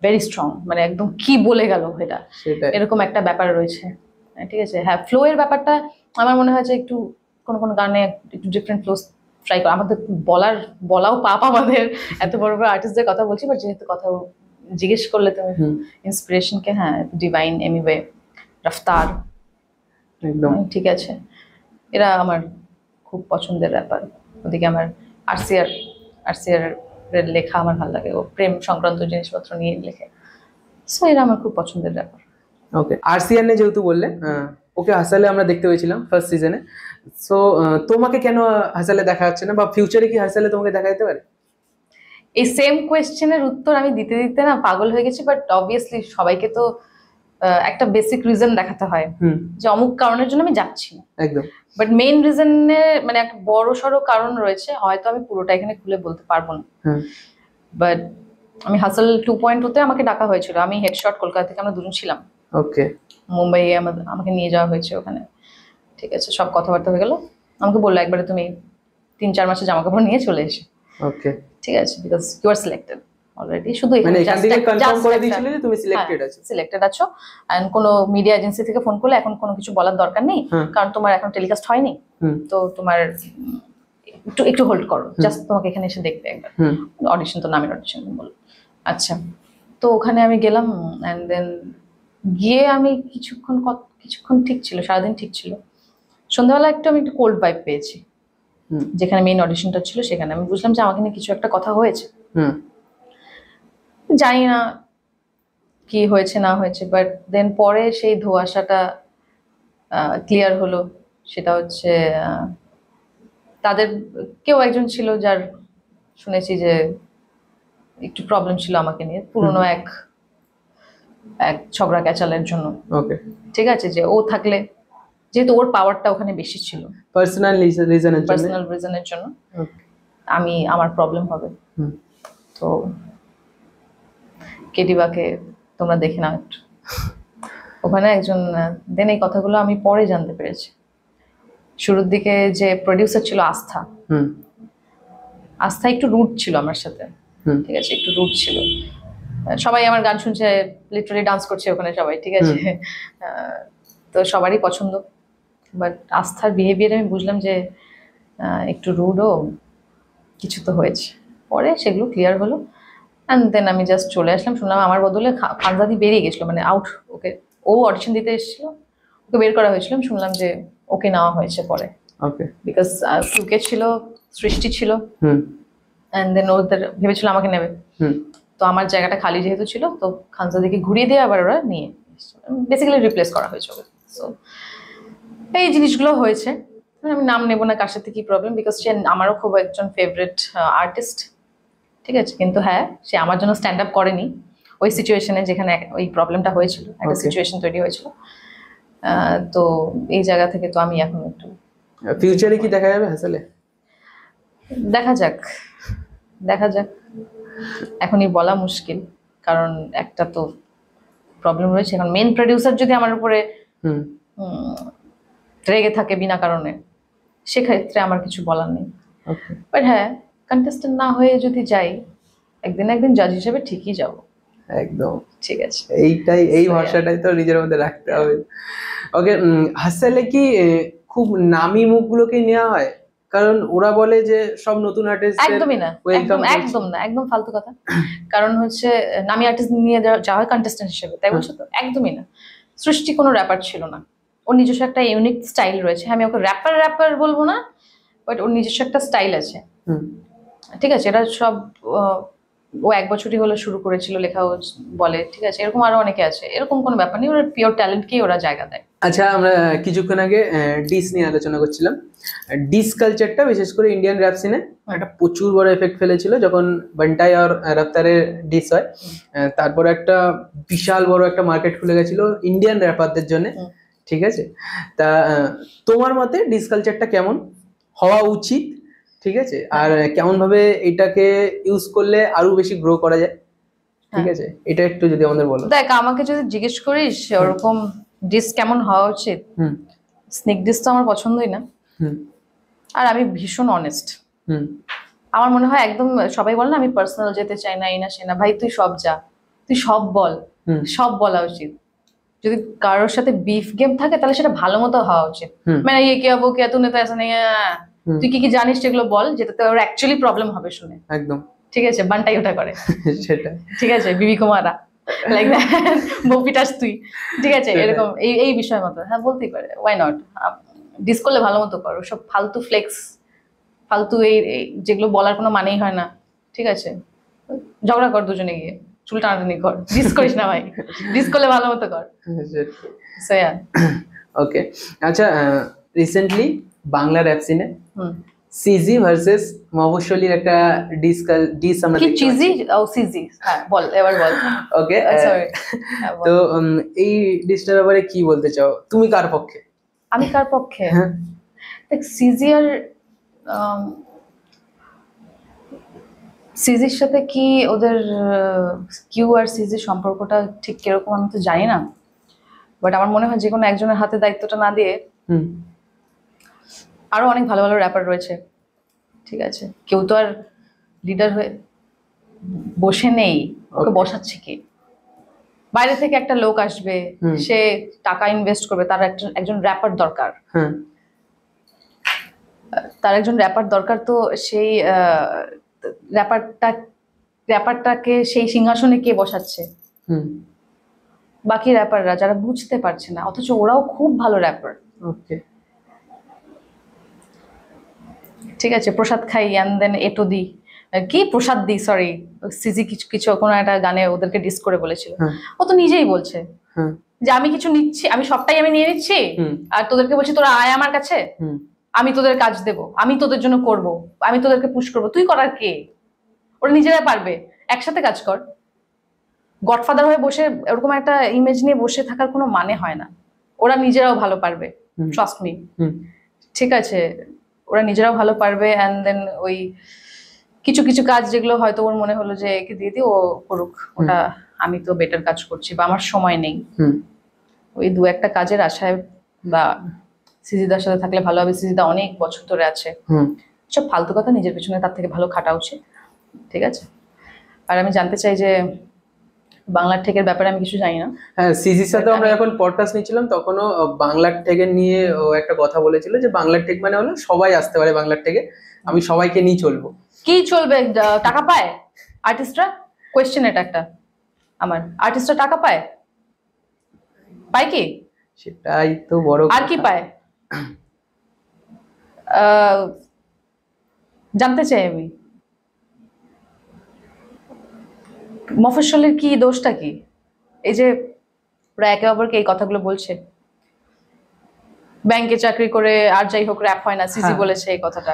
[SPEAKER 1] very strong, মানে একদম কি বলে গেল এটা, এরকম একটা ব্যাপার রয়েছে, ঠিক আছে। হ্যাঁ, ফ্লো এর ব্যাপারটা আমার মনে হয় যে একটু কোনো গানে একটু ডিফারেন্ট ফ্লো ট্রাই করা। আমাদের বলাও পাপ আমাদের, এত বড় বড় আর্টিস্টদের কথা বলছি, বাট যেহেতু কথা জিজ্ঞেস করলে তুমি ইন্সপিরেশনকে, হ্যাঁ, ডিভাইন, এমইওয়ে, রফতার, একদম ঠিক আছে, এরা আমার খুব পছন্দের র্যাপার। ওদিকে আমার আরসিআর এর লেখা আমার ভালো লাগে, ও প্রেম সংক্রান্ত জিনিসপত্র নিয়ে লেখে। সো এরা আমার খুব পছন্দের র্যাপার। ওকে, আরসিআর নে যেহেতু বললে, ওকে হাসালে আমরা দেখতে পেয়েছিলাম ফার্স্ট সিজনে। সো তোমাকে কেন হাসালে দেখা যাচ্ছে না, বা ফিউচারে কি হাসালে তোমাকে দেখা যেতে পারে? এই সেম কোয়েশ্চেনের উত্তর আমি দিতে দিতে না পাগল হয়ে গেছি, বাট অবভিয়াসলি সবাইকে তো একটা বেসিক রিজন দেখাতে হয় যে অমুক কারণের জন্য আমি যাচ্ছি না, একদম। বাট মেইন রিজনে, মানে একটা বড় সড়ো কারণ রয়েছে, হয়তো আমি পুরোটা এখানে খুলে বলতে পারবো না। বাট আমি হাসল 2.0-তে আমাকে ডাকা হয়েছিল, আমি হেডশট, কলকাতা থেকে আমরা দুজন ছিলাম। ওকে, মুম্বাইয়ে আমাকে নিয়ে যাওয়া হয়েছে ওখানে, ঠিক আছে। সব কথাবার্তা হয়ে গেল, আমাকে বললো একবারে তুমি 3-4 মাসে জামা কাপড় নিয়ে চলে এসে।
[SPEAKER 2] ওকে,
[SPEAKER 1] ঠিক আছে, because you are selected already. শুধু
[SPEAKER 2] মানে এখান থেকে কনফার্ম করে দিয়েছিলে যে তুমি সিলেক্টেড আছো,
[SPEAKER 1] সিলেক্টেড আছো। এন্ড কোনো মিডিয়া এজেন্সি থেকে ফোন করলে এখন কোনো কিছু বলার দরকার নেই, কারণ তোমার এখন টেলিকাস্ট হয়নি, তো তোমার একটু হোল্ড করো, জাস্ট তোমাকে এখানে এসে দেখতে একবার। অডিশন তো নামের অডিশন বল। আচ্ছা, তো ওখানে আমি গেলাম, অ্যান্ড দেন গিয়ে আমি কিছুক্ষণ ঠিক ছিল, সারাদিন ঠিক ছিল। সন্ধ্যাবেলা আমি একটু কোল্ড ভাইব পেয়েছি, যেখানে মেইন অডিশনটা ছিল সেখানে। আমি বুঝলাম যে আমাকে নিয়ে কিছু একটা কথা হয়েছে, জানি না কি হয়েছে না হয়েছে, বাট দেন পরে সেই ধোঁয়াশাটা ক্লিয়ার হলো। সেটা হচ্ছে তাদের কেউ একজন ছিল যার শুনেছি যে একটু প্রবলেম ছিল আমাকে নিয়ে, পুরনো এক ঝগড়া ক্যাচালের জন্য।
[SPEAKER 2] ওকে,
[SPEAKER 1] ঠিক আছে, যে ও থাকলে, যেহেতু ওর পাওয়ারটা ওখানে বেশি ছিল,
[SPEAKER 2] পার্সোনাল রিজনের
[SPEAKER 1] জন্য আমার প্রবলেম হবে। তো কেটিবাকে তোমরা দেখে নাও একটু, ওখানে একজন। দেন এই কথাগুলো আমি পরে জানতে পেরেছি। শুরুর দিকে যে প্রডিউসার ছিল আস্থা একটু রুড ছিল আমার সাথে। ঠিক আছে, একটু রুড ছিল। সবাই আমার গান শুনছে, লিটারালি ডান্স করছে ওখানে সবাই, ঠিক আছে, তো সবারই পছন্দ। বাট আস্থার বিহেভিয়ার আমি বুঝলাম যে একটু রুডও কিছু তো হয়েছে। পরে সেগুলো ক্লিয়ার হলো, অ্যান্ড দেন আমি জাস্ট চলে আসলাম। শুনলাম আমার বদলে খানজাদি বেরিয়ে গেছিলো, মানে আউট। ও অডিশন দিতে এসেছিল, ওকে বের করা হয়েছিল। শুনলাম যে ওকে নেওয়া হয়েছে পরে, বিকজ ফ্লুকে ছিল, সৃষ্টি ছিল, অ্যান্ড দেন ওদের ভেবেছিল আমাকে নেবে। তো আমার জায়গাটা খালি যেহেতু ছিল, তো খানজাদিকে ঘুরিয়ে দিয়ে আবার ওরা নিয়ে বেসিক্যালি রিপ্লেস করা হয়েছে ওকে। সো এই জিনিসগুলো হয়েছে। আমি নাম নেবো না কার সাথে কি প্রবলেম, বিকজ সে আমারও খুব একজন ফেভারিট আর্টিস্ট। ঠিক আছে, কিন্তু হ্যাঁ, সে আমার জন্য স্ট্যান্ড আপ করেনি ওই সিচুয়েশনে, যেখানে ওই প্রবলেমটা হয়েছিল, একটা সিচুয়েশন তৈরি হয়েছিল। তো এই জায়গা থেকে তো আমি এখন একটু
[SPEAKER 2] ফিউচারে কি দেখা যাবে আসলে?
[SPEAKER 1] দেখা যাক, এখনই বলা মুশকিল, কারণ একটা তো প্রবলেম রয়েছে। এখন মেন প্রডিউসার যদি আমার উপরে রেগে থাকে বিনা কারণে, সেক্ষেত্রে আমার কিছু বলার নেই। বাট হ্যাঁ, কন্টেস্টেন্ট না হয়ে যদি যাই, একদিন জাজ হিসেবে ঠিকই যাব।
[SPEAKER 2] একদম
[SPEAKER 1] ঠিক আছে,
[SPEAKER 2] এই ভরসাটাই তো নিজের মধ্যে রাখতে হবে। ওকে, হাসলে কি খুব নামি মুখগুলোকে নেওয়া হয়? কারণ ওরা বলে যে সব নতুন আর্টিস্ট
[SPEAKER 1] একদমই না, একদম ফালতু কথা। কারণ হচ্ছে নামি আর্টিস্ট নিয়ে যাওয়া হয় কন্টেস্টেন্ট হিসেবে, তাই বলছো তো? একদমই না। সৃষ্টি কোনো র্যাপার ছিল না, ওর নিজস্ব একটা ইউনিক স্টাইল রয়েছে। আমি ওকে র্যাপার বলবো না, বাট ওর নিজস্ব একটা স্টাইল আছে। ঠিক আছে, এটা সব ও 1 বছরই হলো শুরু করেছিল লেখা বলে, ঠিক আছে, এরকম আরো অনেকে আছে। এরকম কোনো ব্যাপার নেই, ওরা পিওর ট্যালেন্টকেই ওরা জায়গা দেয়।
[SPEAKER 2] আচ্ছা, আমরা কিছুক্ষণ আগে ডিস নিয়ে আলোচনা করছিলাম। ডিস কালচারটা বিশেষ করে ইন্ডিয়ান র্যাপ সিনে একটা প্রচুর বড় এফেক্ট ফেলেছিল যখন বান্টাই আর রফতারের ডিস হয়। তারপর একটা বিশাল বড় একটা মার্কেট খুলে গেছিল ইন্ডিয়ান র্যাপারদের জন্য। ঠিক আছে, তা তোমার মতে ডিস কালচারটা কেমন হওয়া উচিত? ঠিক আছে, আর কেমন ভাবে এটাকে ইউজ করলে আরো বেশি গ্রো করা যায়? ঠিক আছে, এটা একটু যদি আমাদের বলো।
[SPEAKER 1] দেখ, আমাকে যদি জিজ্ঞেস করিস ওরকম ডিস কেমন হওয়া উচিত, স্নেক ডিস তো আমার পছন্দই না। আর আমি ভীষণ অনেস্ট। আমার মনে হয় একদম, সবাই বলে না আমি পার্সোনাল যেতে চাই না, এই না সে না, ভাই তুই সব যা, তুই সব বল, সব বলা উচিত। যদি কারোর সাথে বিফ গেম থাকে তাহলে সেটা ভালো মতো হওয়া উচিত। মানে ইয়ে কি হবো, কে তুই তো এসে নেই, তুই কি জানিস সেগুলো বল, যেটাতে ওর অ্যাকচুয়ালি প্রবলেম হবে শুনে।
[SPEAKER 2] একদম
[SPEAKER 1] ঠিক আছে, বান্টাই ওটা করে
[SPEAKER 2] সেটা।
[SPEAKER 1] ঠিক আছে, বিবি কুমারা লাইক বপিটাস তুই, ঠিক আছে, এরকম এই বিষয় মতো হ্যাঁ বলতেই পারে, ওয়াই নট। ডিস করলে ভালো মতো করো, সব ফালতু ফ্লেক্স, ফালতু এই যেগুলো বলার কোনো মানেই হয় না। ঠিক আছে, ঝগড়া কর দুজনে গিয়ে, চুল টানাটানি কর, ডিস করিস না ভাই, ডিস করলে ভালো মতো কর।
[SPEAKER 2] ওকে, আচ্ছা, রিসেন্টলি বাংলা র্যাপ সিনে সিজি ভার্সেস মফস্বলীর একটা ডিস আমরা
[SPEAKER 1] কি চিজি ও সিজি, হ্যাঁ বল এবার বল।
[SPEAKER 2] ওকে, তো এই ডিসটার ব্যাপারে কি বলতে চাও? তুমি কার পক্ষে?
[SPEAKER 1] আমি কার পক্ষে? দেখ, সিজি আর সিজির সাথে কি ওদের কিউ আর সিজির সম্পর্কটা ঠিক কিরকম আমি তো জানি না, বাট আমার মনে হয় যে কোনো একজনের হাতে দায়িত্বটা না দিয়ে, আরো অনেক ভালো ভালো র্যাপার রয়েছে ঠিক আছে, কেউ তো আর লিডার হয়ে বসে নেই, ওকে বসাচ্ছে কি? বাইরে থেকে একটা লোক আসবে, সে টাকা ইনভেস্ট করবে, তার একজন র্যাপার দরকার, তার একজন র্যাপার দরকার। তো সেই র্যাপারটাকে সেই সিংহাসনে কে বসাচ্ছে? বাকি র্যাপাররা, যারা বুঝতে পারছে না, অথচ ওরাও খুব ভালো র্যাপার। ঠিক আছে, প্রসাদ খাই অ্যান্ড দেন এটো দি, কি প্রসাদ দি, সরি, সিজি কিছু কোনো একটা গানে ওদেরকে ডিস করে বলেছিল। ও তো নিজেই বলছে যে আমি কিছু নিচ্ছি, আমি সবটাই আমি নিয়ে নিচ্ছি, আর তোদেরকে বলছি তোরা আয় আমার কাছে, আমি তোদের কাজ দেব, আমি তোদের জন্য করব, আমি তোদেরকে পুশ করবো। তুই করার কে? ওরা নিজেরাই পারবে, একসাথে কাজ কর। গডফাদার হয়ে বসে এরকম একটা ইমেজ নিয়ে বসে থাকার কোনো মানে হয় না। ওরা নিজেরাও ভালো পারবে, ট্রাস্ট মি। ঠিক আছে, ওরা নিজেরাও ভালো পারবে। অ্যান্ড দেন ওই কিছু কিছু কাজ যেগুলো হয়তো ওর মনে হলো যে একে দিয়ে ও করুক, ওটা আমি তো বেটার কাজ করছি বা আমার সময় নেই, ওই দু একটা কাজের আশায়, বা সিজিদার সাথে থাকলে ভালো হবে, সিজিদা অনেক বছর ধরে আছে, সব ফালতু কথা, নিজের পেছনে তার থেকে ভালো খাটা উচিত। ঠিক আছে, আর আমি জানতে চাই যে বাংলার ঠেকের ব্যাপারে আমি কিছু জানি না।
[SPEAKER 2] হ্যাঁ, সিজির সাথে আমরা যখন পডকাস্ট নিয়েছিলাম তখনও বাংলার ঠেকের নিয়ে ও একটা কথা বলেছিল যে বাংলার ঠেক মানে হলো সবাই আসতে পারে বাংলার ঠেকে, আমি সবাইকে নিয়ে চলবো।
[SPEAKER 1] কি চলবে? টাকা পায় আর্টিস্টরা? কোয়েশ্চেন এটা একটা আমার, আর্টিস্টরা টাকা পায়? পায় কি?
[SPEAKER 2] সেটাই তো বড়।
[SPEAKER 1] আর কি পায় জানতে চাই আমি। মফস্বলের কি দোষটা কি? এই যে ওরা একে অপরকে এই কথাগুলো বলছে, ব্যাংকে চাকরি করে আর যাই হোক র্যাপ হয় না, সিজি বলেছে এই কথাটা।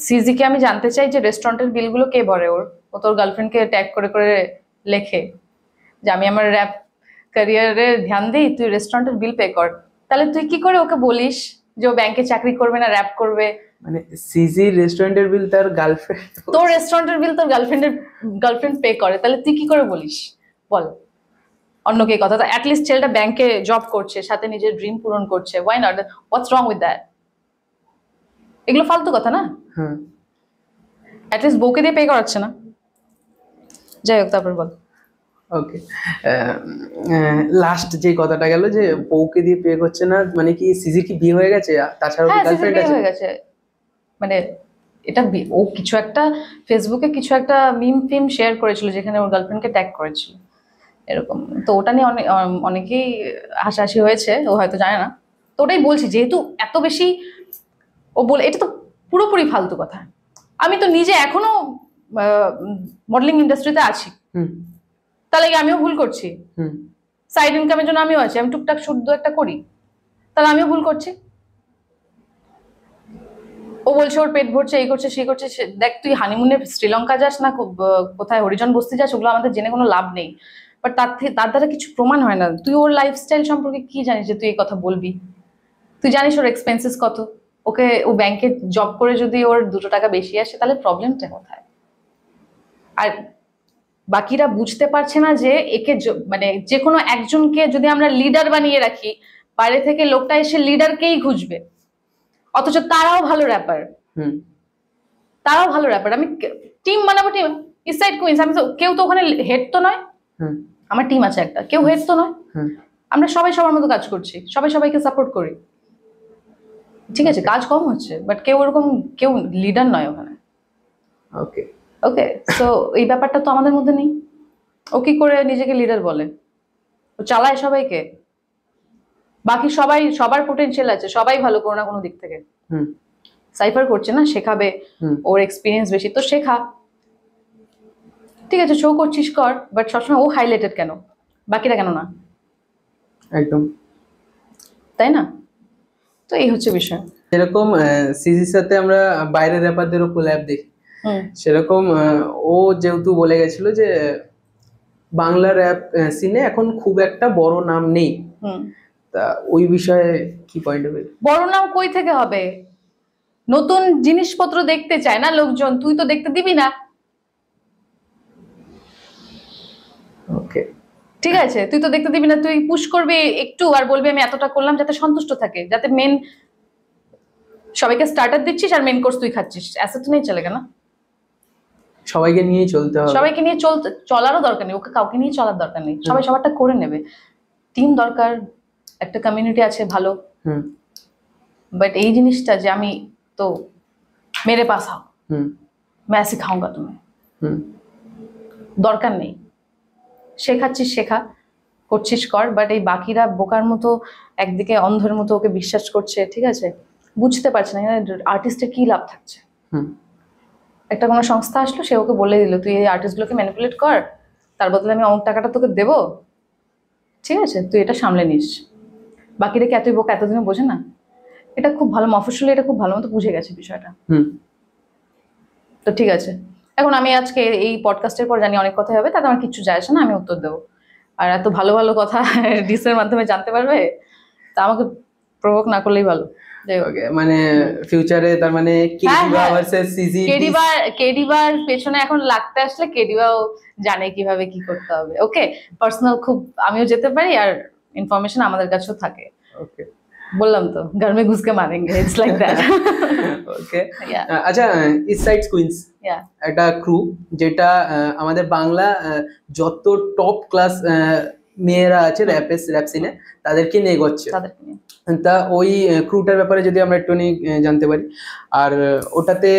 [SPEAKER 1] সিজিকে আমি জানতে চাই যে রেস্টুরেন্টের বিলগুলো কে ভরে? ও তোর গার্লফ্রেন্ডকে ট্যাগ করে করে লেখে যে আমি আমার র্যাপ ক্যারিয়ারে ধ্যান দিই, তুই রেস্টুরেন্টের বিল পে কর। তাহলে তুই কি করে ওকে বলিস যে ও ব্যাংকে চাকরি করবে না, র্যাপ করবে?
[SPEAKER 2] মানে সিজি রেস্টুরেন্টের বিল তার গার্লফ্রেন্ড,
[SPEAKER 1] তোর রেস্টুরেন্টের বিল তোর গার্লফ্রেন্ড পে করে, তাহলে তুই কি করে বলিস? বল অন্যকে কথা। অ্যাটলিস্ট ছেলেটা ব্যাংকে জব করছে, সাথে নিজের ড্রিম পূরণ করছে, why not? What's wrong with that? এগুলো ফালতু কথা না? অ্যাটলিস্ট বউকে দিয়ে পে করাচ্ছে না। যাই হোক, তারপর বল।
[SPEAKER 2] ওকে, লাস্ট যে কথাটা গেল যে বউকে দিয়ে পে করছে না, মানে কি সিজির কি বিয়ে হয়ে গেছে? তাছাড়া কি গার্লফ্রেন্ড আছে?
[SPEAKER 1] হয়ে গেছে, মানে এটা ও কিছু একটা ফেসবুকে কিছু একটা মিম ফিম শেয়ার করেছিল যেখানে ওর গার্লফ্রেন্ডকে ট্যাগ করেছিল এরকম। তো ওটা নিয়ে অনেকেই হাসাহাসি হয়েছে, ও হয়তো জানে না। তো ওটাই বলছি, যেহেতু এত বেশি ও বলে, এটা তো পুরোপুরি ফালতু কথা। আমি তো নিজে এখনো মডেলিং ইন্ডাস্ট্রিতে আছি, তাহলে কি আমিও ভুল করছি? সাইড ইনকামের জন্য আমিও আছি, আমি টুকটাক শুট দু একটা করি, তাহলে আমিও ভুল করছি। ও বলছে ওর পেট ভরছে, এই করছে সেই করছে। দেখ, তুই হানিমুনে শ্রীলঙ্কা যাস না কোথায় হরিজন বস্তি যাস, ওগুলো আমাদের জেনে কোনো লাভ নেই। বাট তার দ্বারা কিছু প্রমাণ হয় না। তুই ওর লাইফস্টাইল সম্পর্কে কি জানিস যে তুই এই কথা বলবি? তুই জানিস ওর এক্সপেন্সেস কত? ও ব্যাংকে জব করে যদি ওর 2 টাকা বেশি আসে, তাহলে প্রবলেমটা কোথায়? আর বাকিরা বুঝতে পারছে না যে একে মানে যে কোনো একজনকে যদি আমরা লিডার বানিয়ে রাখি, বাইরে থেকে লোকটা এসে লিডারকেই খুঁজবে, অথচ তারাও ভালো র্যাপার। আমি টিম বানাবো, টিম ইসসাইড কুইন্স, আমি তো কেউ তো ওখানে হেড তো নয়, আমার টিম আছে একটা, কেউ হেড তো নয়, আমরা সবাই সবার মতো কাজ করছি, সবাই সবাইকে সাপোর্ট করি। ঠিক আছে, কাজ কম হচ্ছে, বাট কেউ লিডার নয় ওখানে।
[SPEAKER 2] ওকে
[SPEAKER 1] ওকে, সো এই ব্যাপারটা তো আমাদের মধ্যে নেই। ও কি করে নিজেকে লিডার বলে? ও চালায় সবাইকে, বাকি সবার পোটেনশিয়াল আছে, সবাই ভালো কোনো না কোনো দিক থেকে। সাইফার করছে না, শেখাবে, ওর এক্সপিরিয়েন্স বেশি, তো শেখা। ঠিক আছে, শো করছিস কর, বাট সবসময় ও হাইলাইটেড কেন, বাকিরা কেন না?
[SPEAKER 2] একদম
[SPEAKER 1] তাই না? তো এই হচ্ছে বিষয়।
[SPEAKER 2] যেরকম সিজির সাথে আমরা বাইরের র্যাপারদেরও কোল্যাব দেখি, সেরকম ও যেহেতু বলে গেছিল যে বাংলা র্যাপ সিনে এখন খুব একটা বড় নাম নেই, তা ওই বিষয়ে কি পয়েন্ট হবে?
[SPEAKER 1] বড় নাম কই থেকে হবে? নতুন জিনিসপত্র দেখতে চায় না লোকজন, তুই তো দেখতে দিবি না।
[SPEAKER 2] ওকে,
[SPEAKER 1] ঠিক আছে, তুই তো দেখতে দিবি না, তুই পুশ করবি একটু আর বলবি আমি এতটা করলাম, যাতে সন্তুষ্ট থাকে, যাতে মেন সবাইকে স্টার্টার দিচ্ছিস আর মেন কোর্স তুই খাচ্ছিস, ऐसा তো নেই চলেগা না।
[SPEAKER 2] সবাইকে নিয়ে চলতে হবে,
[SPEAKER 1] সবাইকে নিয়ে চলারও দরকার নেই, ওকে কাউকে নিয়ে চলার দরকার নেই, সবাই সবারটা করে নেবে। টিম দরকার, একটা কমিউনিটি আছে ভালো, বাট এই জিনিসটা যে আমি তো মেরে পাস आओ मैं सिखाऊंगा तुम्हें, দরকার নেই। শেখাচ্ছিস শেখা, করছিস কর, বাট এই বাকিরা বোকার মতো একদিকে অন্ধের মতো ওকে বিশ্বাস করছে, ঠিক আছে, বুঝতে পারছে না আর্টিস্টের কি লাভ থাকছে। একটা কোনো সংস্থা আসলো, সে ওকে বলে দিল তুই এই আর্টিস্টগুলোকে ম্যানিপুলেট কর, তার বদলে আমি অমুক টাকাটা তোকে দেবো, ঠিক আছে, তুই এটা সামলে নিস। বাকিরা কি এতই বোকা, এতদিনে বোঝে না? এটা খুব ভালো, মফস্বলী এটা খুব ভালো মতো বুঝে গেছে বিষয়টা। তো ঠিক আছে, এখন আমি আজকে এই পডকাস্টের পর জানি অনেক কথাই হবে, তাতে আমার কিচ্ছু যায় আসে না, আমি উত্তর দেবো। আর এত ভালো ভালো কথা ডিসের মাধ্যমে জানতে পারবে, তা আমাকে প্রভোক না করলেই ভালো।
[SPEAKER 2] মানে ফিউচারে তার মানে কেডিবা ভার্সেস সিজি,
[SPEAKER 1] কেডিবার পেছনে এখন লাগতে আসলে কেডিবাও জানে কিভাবে কি করতে হবে। ওকে, পার্সোনাল খুব আমিও যেতে পারি, আর ইনফরমেশন আমাদের কাছেও থাকে।
[SPEAKER 2] ওকে,
[SPEAKER 1] বললাম তো ঘর মে ঘুস কে মারেঙ্গে, ইটস লাইক দ্যাট।
[SPEAKER 2] ওকে, আচ্ছা, ইস্ট সাইড কুইন্স একটা ক্রু, যেটা আমাদের বাংলা যত টপ ক্লাস মেয়েরা আছে র্যাপ সিনে তাদেরকে নিয়ে এগোচ্ছে, তা ওই ক্রুটার ব্যাপারে যদি আমরা একটু জানতে পারি, আর ওটাতে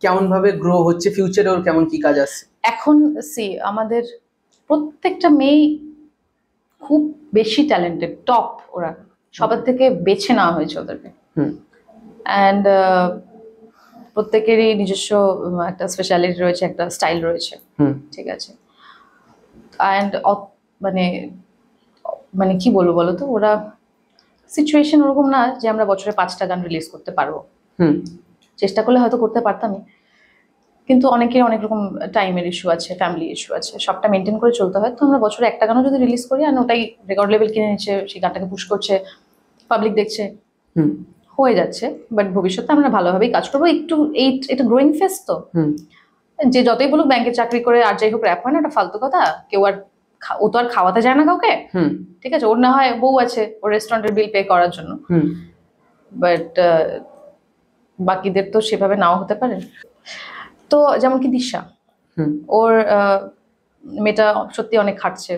[SPEAKER 2] কেমন ভাবে গ্রো হচ্ছে, ফিউচারে ওর কেমন কি কাজ আসছে
[SPEAKER 1] এখন। আমাদের প্রত্যেকটা মেয়ে খুব বেশি ট্যালেন্টেড, টপ, ওরা সবার থেকে বেছে নেওয়া হয়েছে ওদেরকে, অ্যান্ড প্রত্যেকেরই নিজস্ব একটা স্পেশালিটি রয়েছে, একটা স্টাইল রয়েছে, ঠিক আছে। অ্যান্ড মানে মানে কি বলবো বলো তো, ওরা সিচুয়েশন ওরকম না যে আমরা বছরে 5টা গান রিলিজ করতে পারবো, চেষ্টা করলে হয়তো করতে পারতামই, কিন্তু অনেকের অনেক রকম টাইমের ইস্যু আছে, ফ্যামিলি ইস্যু আছে, সবটা মেনটেন করে চলতে হয়। তো আমরা বছরে একটা গানও যদি রিলিজ করি, আর ওটাই রেকর্ড লেভেল কিনে নিচ্ছে, সেই গানটাকে পুশ করছে, পাবলিক দেখছে, হয়ে যাচ্ছে। বাট ভবিষ্যতে আমরা ভালোভাবেই কাজ করবো। একটু এটা গ্রোয়িং ফেজ, তো যে যতই বলুক ব্যাংকে চাকরি করে আর যাই হোক র্যাপ হয় না, ওটা ফালতু কথা। কেউ আর ও তো আর খাওয়াতে যায় না কাউকে, ঠিক আছে, ওর না হয় বউ আছে ওর রেস্টুরেন্টের বিল পে করার জন্য, বাট বাকিদের তো সেভাবে নাও হতে পারে। তো যেমন কি দিশা, ওর মেয়েটা সত্যি অনেক খাটছে,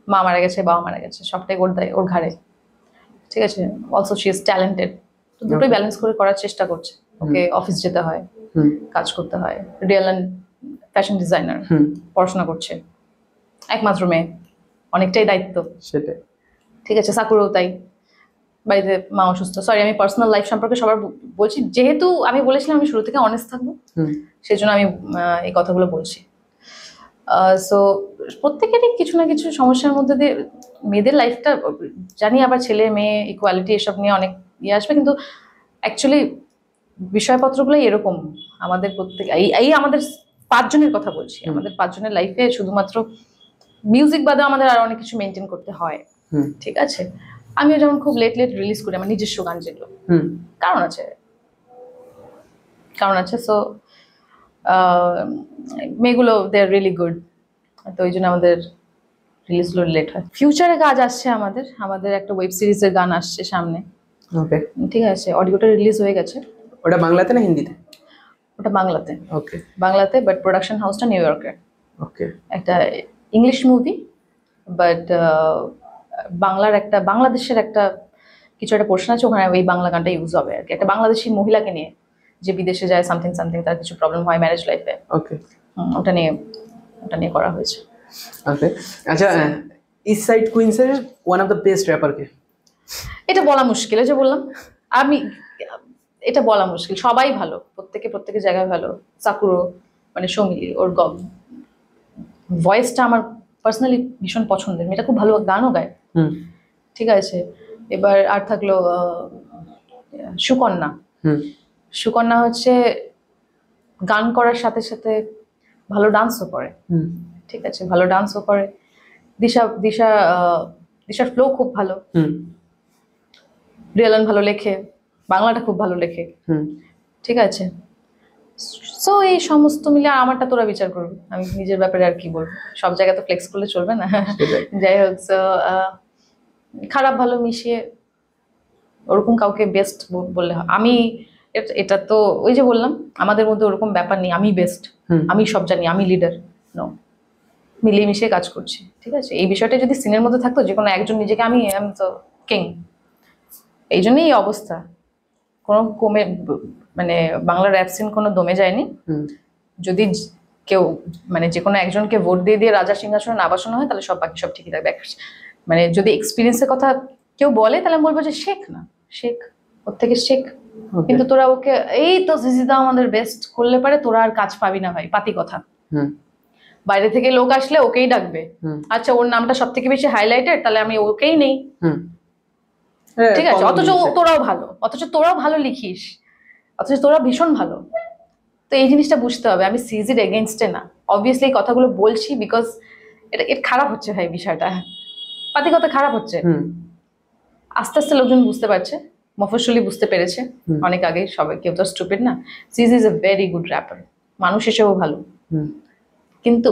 [SPEAKER 1] মা মারা গেছে, বাবা মারা গেছে, সবটাই ওর ঘাড়ে, ঠিক আছে। অলসো শি ইজ ট্যালেন্টেড, তো দুটোই ব্যালেন্স করে করার চেষ্টা করছে। ওকে অফিস যেতে হয়, কাজ করতে হয়, রিয়েল অ্যান্ড ফ্যাশন ডিজাইনার, পড়াশোনা করছে, একমাত্র মেয়ে, অনেকটাই দায়িত্ব সেটাই, ঠিক আছে। সাকুরও তাই, বাড়িতে মা অসুস্থ। সরি, আমি পার্সোনাল লাইফ সম্পর্কে সবার বলছি, যেহেতু আমি বলেছিলাম আমি শুরু থেকে অনেস্ট থাকবো, সেই জন্য আমি এই কথাগুলো বলছি। সো প্রত্যেকেরই কিছু না কিছু সমস্যার মধ্যে দিয়ে মেয়েদের লাইফটা, জানি আবার ছেলে মেয়ে ইকুয়ালিটি এসব নিয়ে অনেক ইয়ে আসবে, কিন্তু অ্যাকচুয়ালি বিষয়পত্রগুলোই এরকম। আমাদের প্রত্যেক এই আমাদের 5 জনের কথা বলছি, আমাদের 5 জনের লাইফে শুধুমাত্র মিউজিক বাদে আমাদের আরো অনেক কিছু মেনটেন করতে হয়, ঠিক আছে। আমিও যেমন খুব লেট রিলিজ করি আমার নিজস্ব গান, যেগুলো কারণ আছে। সো মেয়েগুলো দে আর রিয়েলি গুড, তো ওই জন্য আমাদের রিলিজগুলো লেট হয়। ফিউচারে কাজ আসছে আমাদের একটা ওয়েব সিরিজের গান আসছে সামনে, ওকে, ঠিক আছে। অডিওটা রিলিজ হয়ে গেছে।
[SPEAKER 2] ওটা বাংলাতে না হিন্দিতে?
[SPEAKER 1] ওটা বাংলাতে।
[SPEAKER 2] ওকে,
[SPEAKER 1] বাংলাতে, বাট প্রোডাকশন হাউসটা নিউ ইয়র্কে।
[SPEAKER 2] ওকে,
[SPEAKER 1] একটা ইংলিশ মুভি, বাট বাংলাদেশের একটা কিছু একটা পোর্শন আছে, ওখানে ওই বাংলা গানটা ইউজ হবে আর কি। একটা বাংলাদেশি মহিলাকে নিয়ে যে বিদেশে যায়, সামথিং তার কিছু প্রবলেম হয় ম্যারেজ লাইফে, ওকে, ওটা নিয়ে করা হয়েছে।
[SPEAKER 2] ওকে, আচ্ছা, ইস্ট সাইড কুইন্সের one of the best rapper কে?
[SPEAKER 1] এটা বলা মুশকিল, যে বললাম আমি, এটা বলা মুশকিল। সবাই ভালো, প্রত্যেকের জায়গায় ভালো। সাকুরো মানে সৌমিলি, ওর ভয়েসটা আমার পার্সোনালি ভীষণ পছন্দের, মেয়েটা খুব ভালো গানও গায়, ঠিক আছে। এবার আর থাকলো সুকন্যা হচ্ছে গান করার সাথে সাথে ভালো ডান্সও করে, ঠিক আছে, ভালো ডান্সও করে। দিশার ফ্লো খুব ভালো, রিয়েলান ভালো লেখে, বাংলাটা খুব ভালো লেখে, ঠিক আছে। সো এই সমস্ত মিলে আমারটা তোরা বিচার করবি, আমি নিজের ব্যাপারে আর কি বলবো, সব জায়গায় তো ফ্লেক্স করলে চলবে না। যাই হোক, খারাপ ভালো মিশিয়ে ওরকম কাউকে বেস্ট বললে হয়। আমি এটা তো ওই যে বললাম আমাদের মধ্যে ওরকম ব্যাপার নেই আমি বেস্ট, আমি সব জানি, আমি লিডার। নো, মিলিয়ে মিশিয়ে কাজ করছি, ঠিক আছে? এই বিষয়টা যদি সিনের মধ্যে থাকতো, যে কোনো একজন নিজেকে আমি তো কিং, এই জন্যই এই অবস্থা। কোনো কমে মানে বাংলা র্যাপ সিন কোনো দমে যায়নি। যদি কেউ মানে যে কোনো একজনকে ভোট দিয়ে দিয়ে রাজা সিংহাসনে না বসানো হয়, তাহলে সব বাকি সব ঠিকই থাকবে। মানে যদি এক্সপিরিয়েন্সের কথা কেউ বলে, তাহলে আমি বলবো যে শেখ না, শেখ, ওর থেকে শেখ। কিন্তু তোরা ওকে এই তো জিজিদা আমাদের বেস্ট করলে পারে, তোরা আর কাজ পাবি না ভাই, পাতি কথা। বাইরে থেকে লোক আসলে ওকেই ডাকবে, আচ্ছা ওর নামটা সব থেকে বেশি হাইলাইটেড, তাহলে আমি ওকেই নেই, ঠিক আছে? অথচ তোরাও ভালো লিখিস, অথচ তোরা ভীষণ ভালো। তো এই জিনিসটা বুঝতে হবে, আমি সিজির এগেনস্টে না, অবভিয়াসলি এই কথাগুলো বলছি বিকজ এটা খারাপ হচ্ছে ভাই, বিষয়টা পাতি কথা খারাপ হচ্ছে। আস্তে আস্তে লোকজন বুঝতে পারছে, মফস্বলী বুঝতে পেরেছে অনেক আগেই, সবাই, কেউ তো স্টুপিড না। CG is a very good rapper, মানুষ হিসেবেও ভালো, কিন্তু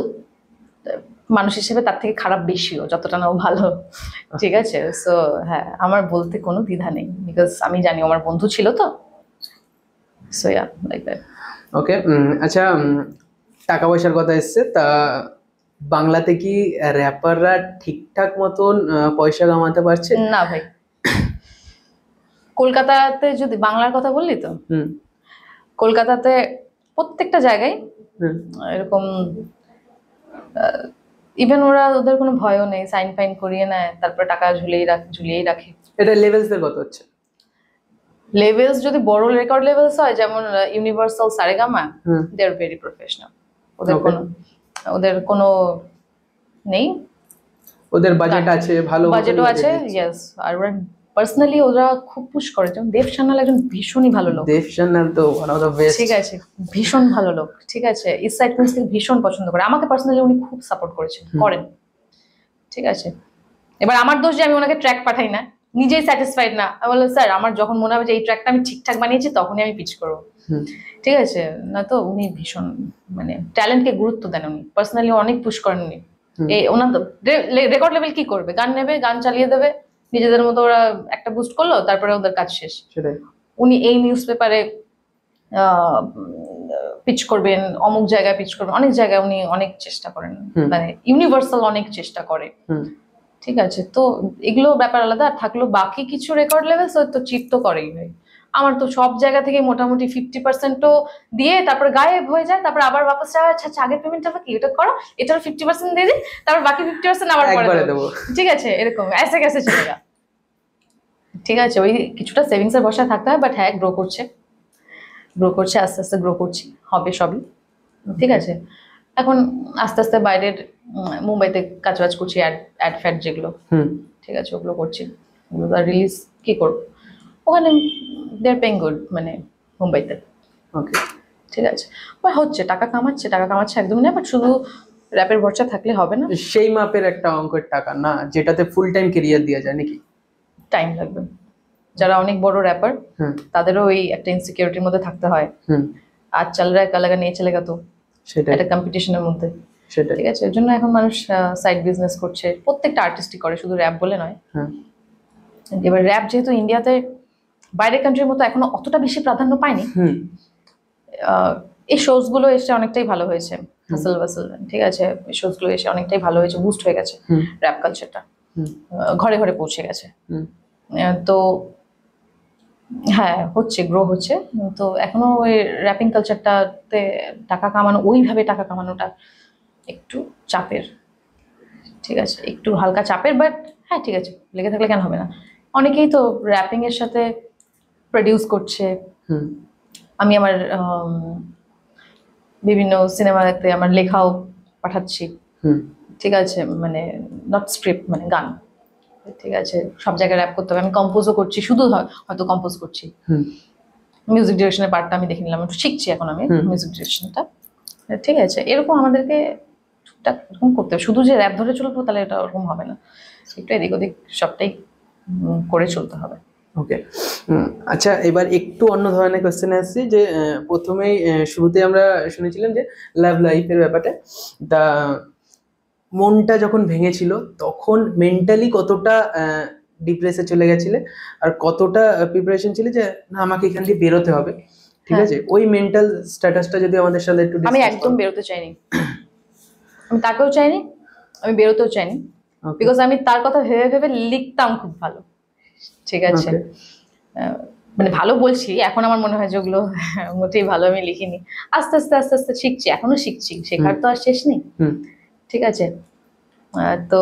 [SPEAKER 1] মানুষ হিসেবে তার থেকে খারাপ বেশিও, যতটা না ও ভালো, ঠিক আছে? সো হ্যাঁ, আমার বলতে কোনো দ্বিধা নেই, বিকজ আমি জানি আমার বন্ধু ছিল তো। So yeah, like that.
[SPEAKER 2] Okay, আচ্ছা, টাকা পয়সার কথা এসছে, তা বাংলাতে কি র্যাপাররা ঠিকঠাক মতন পয়সা কামাতে পারছে?
[SPEAKER 1] না ভাই, কলকাতাতে যদি বাংলার কথা বললি তো, কলকাতাতে প্রত্যেকটা জায়গায় এরকম, ইভেন ওদের কোনো ভয়ও নেই, সাইন ফাইন করিয়ে নেয়, তারপরে টাকা ঝুলিয়েই রাখে।
[SPEAKER 2] এটা লেভেলস এর কত হচ্ছে?
[SPEAKER 1] লেভেলস যদি বড় রেকর্ড লেভেলস হয়, যেমন Universal, Saregama, they are very professional. ওদের কোনো নেই,
[SPEAKER 2] ওদের বাজেট আছে, ভালো
[SPEAKER 1] বাজেটও আছে, ইয়েস। আর ওরা পার্সোনালি ওরা খুব পুশ করে, যেমন দেব সান্যাল একজন ভীষণই ভালো লোক।
[SPEAKER 2] দেব সান্যাল তো ওয়ান অফ দ্য বেস্ট,
[SPEAKER 1] ঠিক আছে, ভীষণ ভালো লোক, ঠিক আছে? ইস্ট সাইড প্রিন্সকে ভীষণ পছন্দ করে, আমাকে পার্সোনালি উনি খুব সাপোর্ট করেন, ঠিক আছে? এবার আমার দোষ যে আমি ওনাকে ট্র্যাক পাঠাই না, নিজেই স্যাটিসফাইড না। আমি বললাম স্যার, আমার যখন মনে হবে যে এই ট্র্যাকটা আমি ঠিকঠাক বানিয়েছি, তখনই আমি পিচ করবো, ঠিক আছে? না তো উনি ভীষণ মানে ট্যালেন্টকে গুরুত্ব দেন, উনি পার্সোনালি অনেক পুশ করেন উনি। ওনার রেকর্ড লেভেল কি করবে, গান নেবে, গান চালিয়ে দেবে, নিজেদের মতো ওরা একটা বুস্ট করলো, তারপরে ওদের কাজ শেষ। উনি এই নিউজ পেপারে পিচ করবেন, অমুক জায়গায় পিচ করবেন, অনেক জায়গায় উনি অনেক চেষ্টা করেন, মানে ইউনিভার্সাল অনেক চেষ্টা করে, ঠিক আছে? তো এগুলো ব্যাপার আলাদা। আর থাকলো বাকি কিছু রেকর্ড লেভেল, তো চিট তো করেই ভাই। আমার তো সব জায়গা থেকে মোটামুটি 50% দিয়ে তারপর গায়েব হয়ে যায়, তারপর আবার বাপস আচ্ছা আগের পেমেন্টটা কি, এটা করো, এটার 50% দিয়ে দিই, তারপর বাকি 50% আবার পরে দেবো, ঠিক আছে? এরকম এসে গেছে চলে যা, ঠিক আছে? ওই কিছুটা সেভিংস এর বসায় থাকতে হয়, বাট হ্যাঁ, গ্রো করছে, আস্তে আস্তে গ্রো করছি, হবে সবই, ঠিক আছে? এখন আস্তে আস্তে বাইরের মুম্বাইতে কাজবাজ করছি, অ্যাড ফ্যাড যেগুলো, ঠিক আছে, ওগুলো করছি। ওগুলো রিলিজ কি করবো, ওখানে দে আর পেইং গুড, মানে মুম্বাইতে,
[SPEAKER 2] ওকে,
[SPEAKER 1] ঠিক আছে? হচ্ছে, টাকা কামাচ্ছে একদম না, বাট শুধু র্যাপের ভরসা থাকলে হবে না।
[SPEAKER 2] সেই মাপের একটা অঙ্কের টাকা না, যেটাতে ফুল টাইম ক্যারিয়ার দেওয়া যায় নাকি?
[SPEAKER 1] টাইম লাগবে। যারা অনেক বড় র্যাপার, তাদেরও ওই একটা ইনসিকিউরিটির মধ্যে থাকতে হয়। আজ চাল রা কালাগা নিয়ে চলেগা, তো সেটা একটা কম্পিটিশনের মধ্যে, ঠিক আছে? এর জন্য এখন মানুষ সাইড বিজনেস করছে, প্রত্যেকটা আর্টিস্টই করে, শুধু র্যাপ বলে নয়। এবার র্যাপ যেহেতু ইন্ডিয়াতে বাইরের কান্ট্রির মতো এখনো অতটা বেশি প্রাধান্য পায়নি, এই শোজ গুলো এসে অনেকটাই ভালো হয়েছে, হাসল বাসল, ঠিক আছে? এই শোজ গুলো এসে অনেকটাই ভালো হয়েছে, বুস্ট হয়ে গেছে র্যাপ কালচারটা, ঘরে ঘরে পৌঁছে গেছে। তো হ্যাঁ, হচ্ছে, গ্রো হচ্ছে। তো এখনো ওই র্যাপিং কালচারটাতে টাকা কামানো, ওইভাবে টাকা কামানোটা একটু চাপের, ঠিক আছে? একটু হালকা চাপের, বাট হ্যাঁ, ঠিক আছে, লেগে থাকলে কেন হবে না? অনেকেই তো র্যাপিং এর সাথে প্রডিউস করছে। আমি আমার বিভিন্ন সিনেমাতে আমার লেখাও পাঠাচ্ছি, ঠিক আছে? মানে নট স্ক্রিপ্ট, মানে গান, ঠিক আছে? সব জায়গায় র্যাপ করতে হবে। আমি কম্পোজও করছি, শুধু হয়তো কম্পোজ করছি, মিউজিক ডিরেকশনের পার্টটা আমি দেখে নিলাম, একটু শিখছি এখন আমি মিউজিক ডিরেকশনটা, ঠিক আছে? এরকম আমাদেরকে টুকটাক এরকম করতে হবে, শুধু যে র্যাপ ধরে চলবো তাহলে এটা ওরকম হবে না, একটু এদিক ওদিক সবটাই করে চলতে হবে।
[SPEAKER 2] ওকে, আচ্ছা, এবার একটু অন্য ধরনের কোশ্চেন আসছি, যে প্রথমেই শুরুতে আমরা শুনেছিলাম যে লাভ লাইফের ব্যাপারটা, মনটা যখন ভেঙেছিল তখন মেন্টালি কতটা ডিপ্রেসে চলে গেছিলে আর কতটা প্রিপারেশন ছিল যে না আমাকে এখান থেকে বেরোতে হবে, ঠিক আছে? ওই মেন্টাল স্ট্যাটাসটা যদি আমাদের সাথে একটু
[SPEAKER 1] আমি একদম বেরোতে চাইনি, আমি তাকেও চাইনি, আমি বেরোতেও চাইনি, বিকজ আমি তার কথা ভেবে ভেবে লিখতাম খুব ভালো, ঠিক আছে? মানে ভালো বলছি, এখন আমার মনে হয় যেগুলো মোটেই ভালো আমি লিখিনি। আস্তে আস্তে আস্তে আস্তে শিখছি, এখনো শিখছি, শেখার তো আর শেষ নেই, ঠিক আছে? তো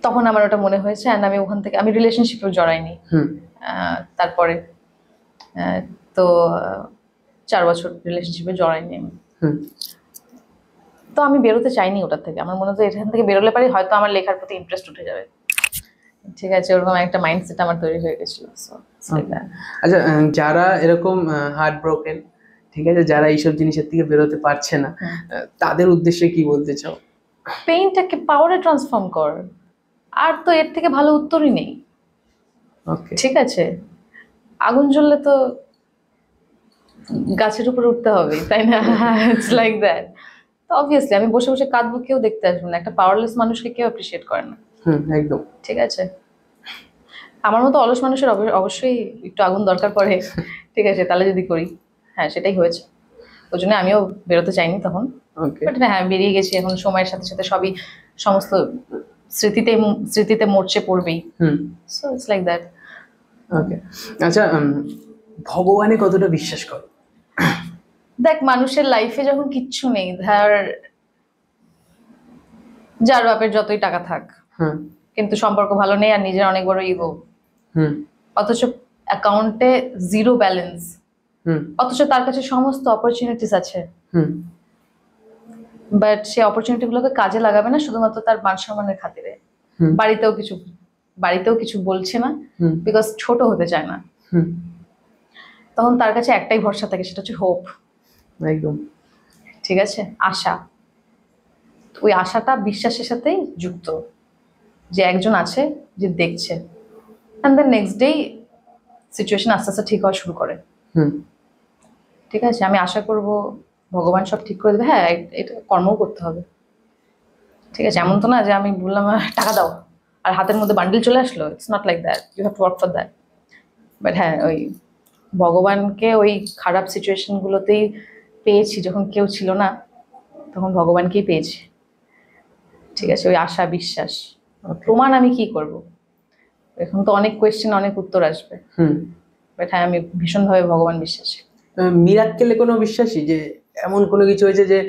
[SPEAKER 1] তখন আমার ওটা মনে হয়েছে, অ্যান্ড আমি ওখান থেকে আমি রিলেশনশিপেও জড়াইনি। তারপরে তো 4 বছর রিলেশনশিপে জড়াইনি আমি। তো আমি বেরোতে চাইনি ওটার থেকে, আমার মনে হয় এখান থেকে বেরোলে পারি হয়তো আমার লেখার প্রতি ইন্টারেস্ট উঠে যাবে, ঠিক আছে? ওরকম একটা মাইন্ডসেট আমার তৈরি হয়ে গেছিল।
[SPEAKER 2] আচ্ছা, যারা এরকম হার্ট ব্রোকেন, ঠিক আছে, যারা এইসব জিনিসের থেকে বেরোতে পারছে না, তাদের উদ্দেশ্যে কি বলতে চাও?
[SPEAKER 1] পেইনটাকে পাওয়ারে ট্রান্সফর্ম কর, আর তো এর থেকে ভালো উত্তরই নেই, ঠিক আছে? আগুন জ্বললে তো গাছের উপরে উঠতে হবে, তাই না? It's like that. তো অবভিয়াসলি আমি বসে বসে কাঁদবো, কেউ দেখতে আসবে না, একটা পাওয়ারলেস মানুষকে কেউ অ্যাপ্রিশিয়েট করে না,
[SPEAKER 2] একদম,
[SPEAKER 1] ঠিক আছে? আমার মতো অলস মানুষের অবশ্যই একটু আগুন দরকার পড়ে, ঠিক আছে? তাহলে যদি করি, হ্যাঁ সেটাই হয়েছে, ওই জন্য আমিও বেরোতে চাইনি তখন, বাট হ্যাঁ বেরিয়ে গেছি। এখন সময়ের সাথে সাথে সবই সমস্ত স্মৃতিতে মরচে পড়বেই, so it's like that.
[SPEAKER 2] Okay, আচ্ছা, ভগবানে কতটা বিশ্বাস করো?
[SPEAKER 1] দেখ, মানুষের লাইফে যখন কিচ্ছু নেই, ধর যার বাপের যতই টাকা থাক, কিন্তু সম্পর্ক ভালো নেই আর নিজের অনেক বড় ইগো, অথচ অ্যাকাউন্টে 0 ব্যালেন্স, অথচ তার কাছে সমস্ত অপরচুনিটিস আছে, বাট সে অপরচুনিটি গুলোকে কাজে লাগাবে না শুধুমাত্র তার মান সম্মানের খাতিরে, বাড়িতেও কিছু বলছে না, বিকজ ছোট হতে চায় না, তখন তার কাছে একটাই ভরসা থাকে, সেটা হচ্ছে হোপ,
[SPEAKER 2] একদম,
[SPEAKER 1] ঠিক আছে? আশা। ওই আশাটা বিশ্বাসের সাথেই যুক্ত, যে একজন আছে যে দেখছে, and then next day situation আস্তে আস্তে ঠিক হওয়া শুরু করে, ঠিক আছে? আমি আশা করব ভগবান সব ঠিক করে দেবে। হ্যাঁ, এটা কর্মও করতে হবে, ঠিক আছে? এমন তো না যে আমি বললাম টাকা দাও আর হাতের মধ্যে বান্ডিল চলে আসলো, it's not like that, you have to work for that. But হ্যাঁ, ওই ভগবানকে ওই খারাপ সিচুয়েশনগুলোতেই পেয়েছি, যখন কেউ ছিল না তখন ভগবানকেই পেয়েছি, ঠিক আছে? ওই আশা বিশ্বাস, প্রমাণ আমি কি করব? এখন তো অনেক কোয়েশ্চেন, অনেক উত্তর আসবে, বাট হ্যাঁ আমি ভীষণভাবে ভগবান বিশ্বাসী।
[SPEAKER 2] মিরাক্কেলে কোনো বিশ্বাসী, যে এমন কোনো কিছু হয়েছে যে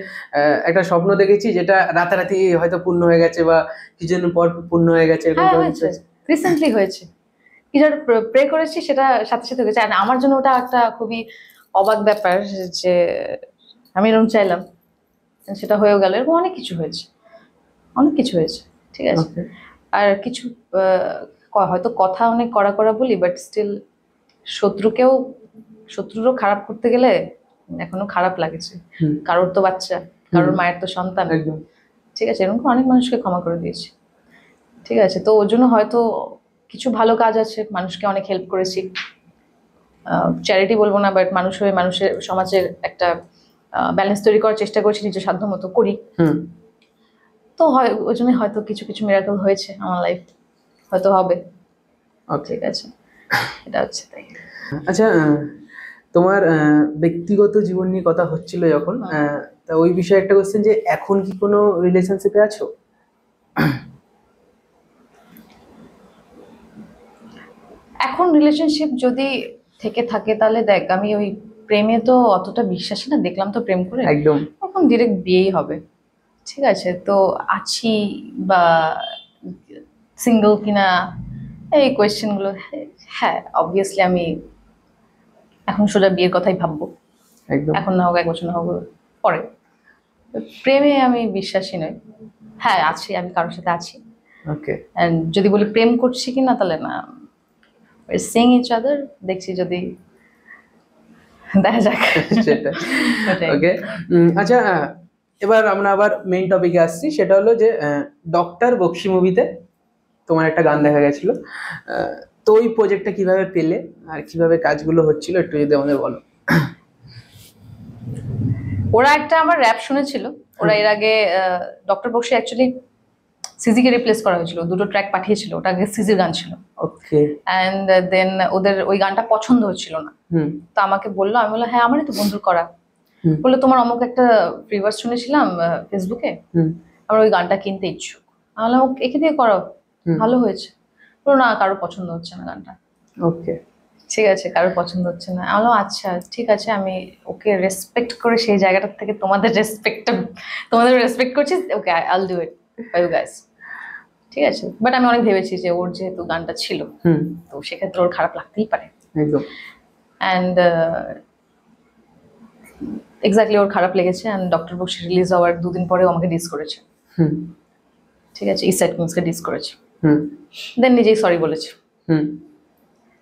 [SPEAKER 2] একটা স্বপ্ন দেখেছি যেটা রাতারাতি হয়তো পূর্ণ হয়ে গেছে বা কিছুদিন পর পূর্ণ হয়ে গেছে, এরকম কোনো কিছু হয়েছে?
[SPEAKER 1] রিসেন্টলি হয়েছে, কি যেটা প্রে করেছি সেটা সাথে সাথে হয়েছে, আর আমার জন্য ওটা একটা খুবই অবাক ব্যাপার যে আমি এরকম চাইলাম সেটা হয়েও গেল। এরকম অনেক কিছু হয়েছে, অনেক কিছু হয়েছে, ঠিক আছে? আর কিছু হয়তো কথা অনেক কড়া কড়া বলি, বাট স্টিল শত্রুরও খারাপ করতে গেলে এখনো খারাপ লাগেছে, কারোর তো বাচ্চা, কারোর মায়ের তো সন্তান, ঠিক আছে? এরকম অনেক মানুষকে ক্ষমা করে দিয়েছি, ঠিক আছে? তো ওর জন্য হয়তো কিছু ভালো কাজ আছে, মানুষকে অনেক হেল্প করেছি, চ্যারিটি বলবো না, বাট মানুষের সমাজের একটা ব্যালেন্স তৈরি করার চেষ্টা করছি, নিজের সাধ্য মতো করি, তো হয় ওই জন্য হয়তো কিছু কিছু মিরাকল হয়েছে আমার লাইফ, হয়তো হবে, ঠিক আছে? এটা হচ্ছে তাই।
[SPEAKER 2] আচ্ছা, তোমার ব্যক্তিগত জীবন নিয়ে কথা হচ্ছিল যখন, তা ওই বিষয়ে একটা কোশ্চেন, যে এখন কি কোনো রিলেশনশিপে আছো?
[SPEAKER 1] এখন রিলেশনশিপ যদি থেকে থাকে তাহলে দেখ, আমি ওই প্রেমে তো অতটা বিশ্বাসী না, দেখলাম তো প্রেম করে
[SPEAKER 2] একদম,
[SPEAKER 1] এখন ডিরেক্ট বিয়েই হবে, ঠিক আছে? তো আছি বা সিঙ্গেল কিনা এই কোয়েশ্চেনগুলো, হ্যাঁ অবভিয়াসলি আমি এখন সোজা বিয়ের কথাই ভাববো, এখন না হোক 1 বছর না হোক পরে। প্রেমে আমি বিশ্বাসী নই, হ্যাঁ আছি, আমি কারোর সাথে আছি, এন্ড যদি বলি প্রেম করছি কিনা তাহলে না, সিং ইচ আদার, দেখছি যদি দেখা যাক।
[SPEAKER 2] ওকে, আচ্ছা, এবার আমরা আবার মেইন টপিকে আসছি, সেটা হলো যে ডক্টর বক্সি মুভিতে তোমার একটা গান দেখা গেছিল, তো ওই প্রজেক্টটা কিভাবে পেলে আর কিভাবে কাজগুলো হচ্ছিল একটু যদি আমাদের বলো।
[SPEAKER 1] ওরা একটা আমার র‍্যাপ শুনেছিল, ওরা এর আগে ডক্টর বক্সি অ্যাকচুয়ালি সিজিকে রিপ্লেস করা হয়েছিল, 2টো ট্র্যাক পাঠিয়েছিল, ওটা আগে সিজির গান ছিল।
[SPEAKER 2] ওকে।
[SPEAKER 1] অ্যান্ড দেন ওদের ওই গানটা পছন্দ হচ্ছিল না, তো আমাকে বললো, আমি বললাম হ্যাঁ আমারই তো বন্ধুর করা। বললো তোমার অমুক একটা ফ্রিভার্স শুনেছিলাম ফেসবুকে, আমার ওই গানটা কিনতে ইচ্ছুক। আমি বললাম একে দিয়ে করাও, ভালো হয়েছে। বললো না কারোর পছন্দ হচ্ছে না গানটা।
[SPEAKER 2] ওকে,
[SPEAKER 1] ঠিক আছে, কারোর পছন্দ হচ্ছে না। আমি বললাম আচ্ছা ঠিক আছে, আমি ওকে রেসপেক্ট করে সেই জায়গাটার থেকে তোমাদের রেসপেক্ট করছি, okay I'll do it for you guys. ঠিক আছে, বাট আমি অনেক ভেবেছি যে ওর যেহেতু গানটা ছিল, তো সেক্ষেত্রে ওর খারাপ লাগতেই পারে।
[SPEAKER 2] একদম।
[SPEAKER 1] অ্যান্ড এক্স্যাক্টলি ওর খারাপ লেগেছে। অ্যান্ড ডক্টর বক্সি রিলিজ হওয়ার 2 দিন পরেও আমাকে ডিস করেছে। ঠিক আছে, ইস্ট সাইড কিংসকে ডিস করেছে, দেন নিজেই সরি বলেছে,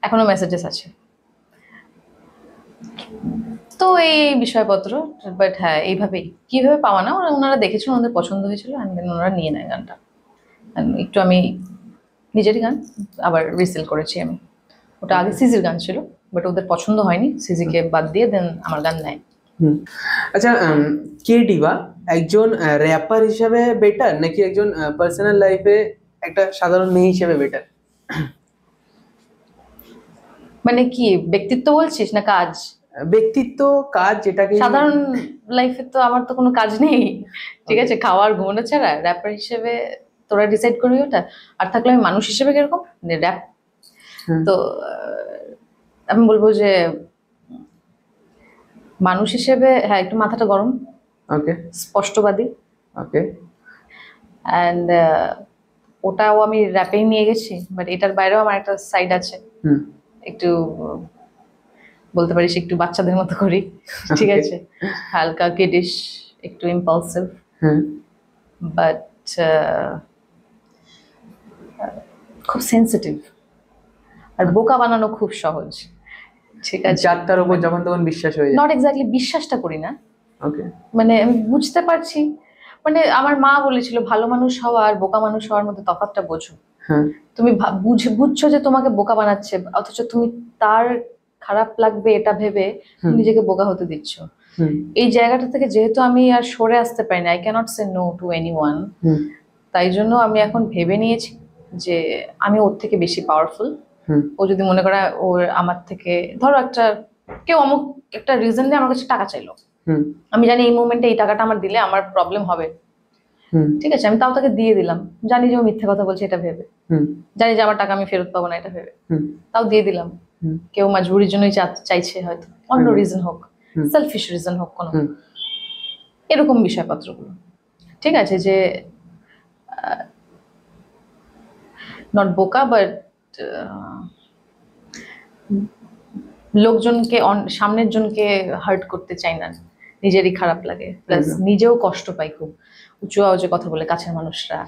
[SPEAKER 1] এখনো মেসেজেস আছে। তো এই বিষয়পত্র, বাট হ্যাঁ এইভাবেই কিভাবে পাওয়া না, ওনারা দেখেছিল, ওনাদের পছন্দ হয়েছিল, অ্যান্ড দেন ওনারা নিয়ে নেয় গানটা। একটু আমি নিজেরই গান আবার রিসেল করেছি আমি, ওটা আগে সিজির গান ছিল, বাট ওদের পছন্দ হয়নি, সিজিকে বাদ দিয়ে দেন আমার গান নেয়।
[SPEAKER 2] আচ্ছা, কে ডিভা একজন র্যাপার হিসেবে বেটার নাকি একজন পার্সোনাল লাইফে একটা সাধারণ মেয়ে হিসেবে বেটার?
[SPEAKER 1] মানে কি ব্যক্তিত্ব বলছিস না কাজ?
[SPEAKER 2] ব্যক্তিত্ব, কাজ, যেটাকে
[SPEAKER 1] সাধারণ লাইফে তো আমার তো কোনো কাজ নেই, ঠিক আছে, খাওয়ার ঘুমানো ছাড়া। র্যাপার হিসেবে তোরা ডিসাইড করবি ওটা। আর থাকলে আমি মানুষ হিসেবে কিরকম র্যাপ, তো আমি বলবো যে মানুষ হিসেবে হ্যাঁ একটু মাথাটা গরম,
[SPEAKER 2] ওকে,
[SPEAKER 1] স্পষ্টবাদী,
[SPEAKER 2] ওকে।
[SPEAKER 1] অ্যান্ড ওটাও আমি র্যাপেই নিয়ে গেছি, বাট এটার বাইরেও আমার একটা সাইড আছে, একটু বলতে পারিস একটু বাচ্চাদের মতো করি, ঠিক আছে, হালকা কিডিশ, একটু ইম্পালসিভ, বাট খুব সেন্সিটিভ, আর বোকা বানানো খুব সহজ। ঠিক আছে,
[SPEAKER 2] যাত্রার উপর যখন তখন বিশ্বাস হয়ে যায়।
[SPEAKER 1] নট এক্স্যাক্টলি বিশ্বাসটা করি না,
[SPEAKER 2] ওকে,
[SPEAKER 1] মানে আমি বুঝতে পারছি, মানে আমার মা বলেছিল ভালো মানুষ হওয়া আর বোকা মানুষ হওয়ার মধ্যে তফাৎটা বোঝো। তুমি বুঝছো যে তোমাকে বোকা বানাচ্ছে, অথচ তুমি তার খারাপ লাগবে এটা ভেবে নিজেকে বোকা হতে দিচ্ছ। এই জায়গাটা থেকে যেহেতু আমি আর সরে আসতে পারি না, I can't say no to anyone, তাই জন্য আমি এখন ভেবে নিয়েছি যে আমি ওর থেকে বেশি পাওয়ারফুল। ও যদি মনে করে ওর আমার থেকে, ধরো একটা কেউ অমুক একটা রিজন দিয়ে আমার কাছে টাকা চাইলো, আমি জানি এই মুভমেন্টে এই টাকাটা আমার দিলে আমার প্রবলেম হবে, ঠিক আছে, আমি তাও তাকে দিয়ে দিলাম, জানি যে ও মিথ্যে কথা বলছে এটা ভেবে, জানি যে আমার টাকা আমি ফেরত পাবো না এটা ভেবে, তাও দিয়ে দিলাম। কেউ মজবুরির জন্যই চাইছে, হয়তো অন্য রিজন হোক, সেলফিশ রিজন হোক কোনো, এরকম বিষয়পত্রগুলো। ঠিক আছে, যে নট বোকা, বাট লোকজনকে সামনের জনকে হার্ট করতে চাই না, নিজেরই খারাপ লাগে, প্লাস নিজেও কষ্ট পাই খুব, উঁচু আওয়াজে কথা বলে কাছের মানুষরা,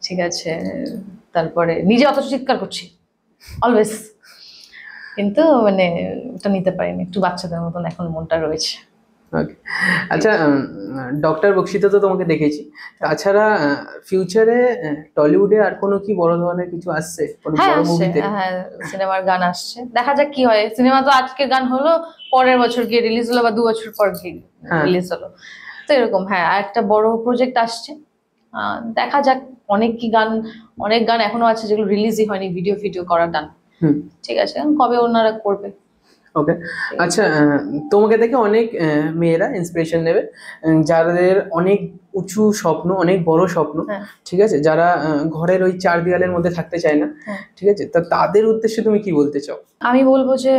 [SPEAKER 1] ঠিক আছে, তারপরে নিজে অথচ চিৎকার করছি অলওয়েজ, কিন্তু মানে ওটা নিতে পারিনি, একটু বাচ্চাদের মতন এখন মনটা রয়েছে।
[SPEAKER 2] আচ্ছা, ডক্টর বক্সিতে তো তোমাকে দেখেছি, তাছাড়া ফিউচারে টলিউডে আর কোনো কি বড় ধরনের কিছু আসছে?
[SPEAKER 1] হ্যাঁ সিনেমার গান আসছে, দেখা যাক কি হয়। সিনেমা তো আজকে গান হলো, পরের বছর গিয়ে রিলিজ হলো, বা 2 বছর পর গিয়ে রিলিজ হলো, তো এরকম। হ্যাঁ, আর একটা বড় প্রজেক্ট আসছে, দেখা যাক। অনেক গান এখনো আছে যেগুলো রিলিজই হয়নি, ভিডিও করার গান, ঠিক আছে, কবে ওনারা করবে।
[SPEAKER 2] ওকে, আচ্ছা, তোমাকে দেখে অনেক মেয়েরা ইন্সপিরেশন নেবে, যাদের অনেক উঁচু স্বপ্ন, অনেক বড় স্বপ্ন, ঠিক আছে, যারা ঘরের ওই 4 দেয়ালের মধ্যে থাকতে চায় না, ঠিক আছে, তা তাদের উদ্দেশ্যে তুমি কি বলতে চাও?
[SPEAKER 1] আমি বলবো যে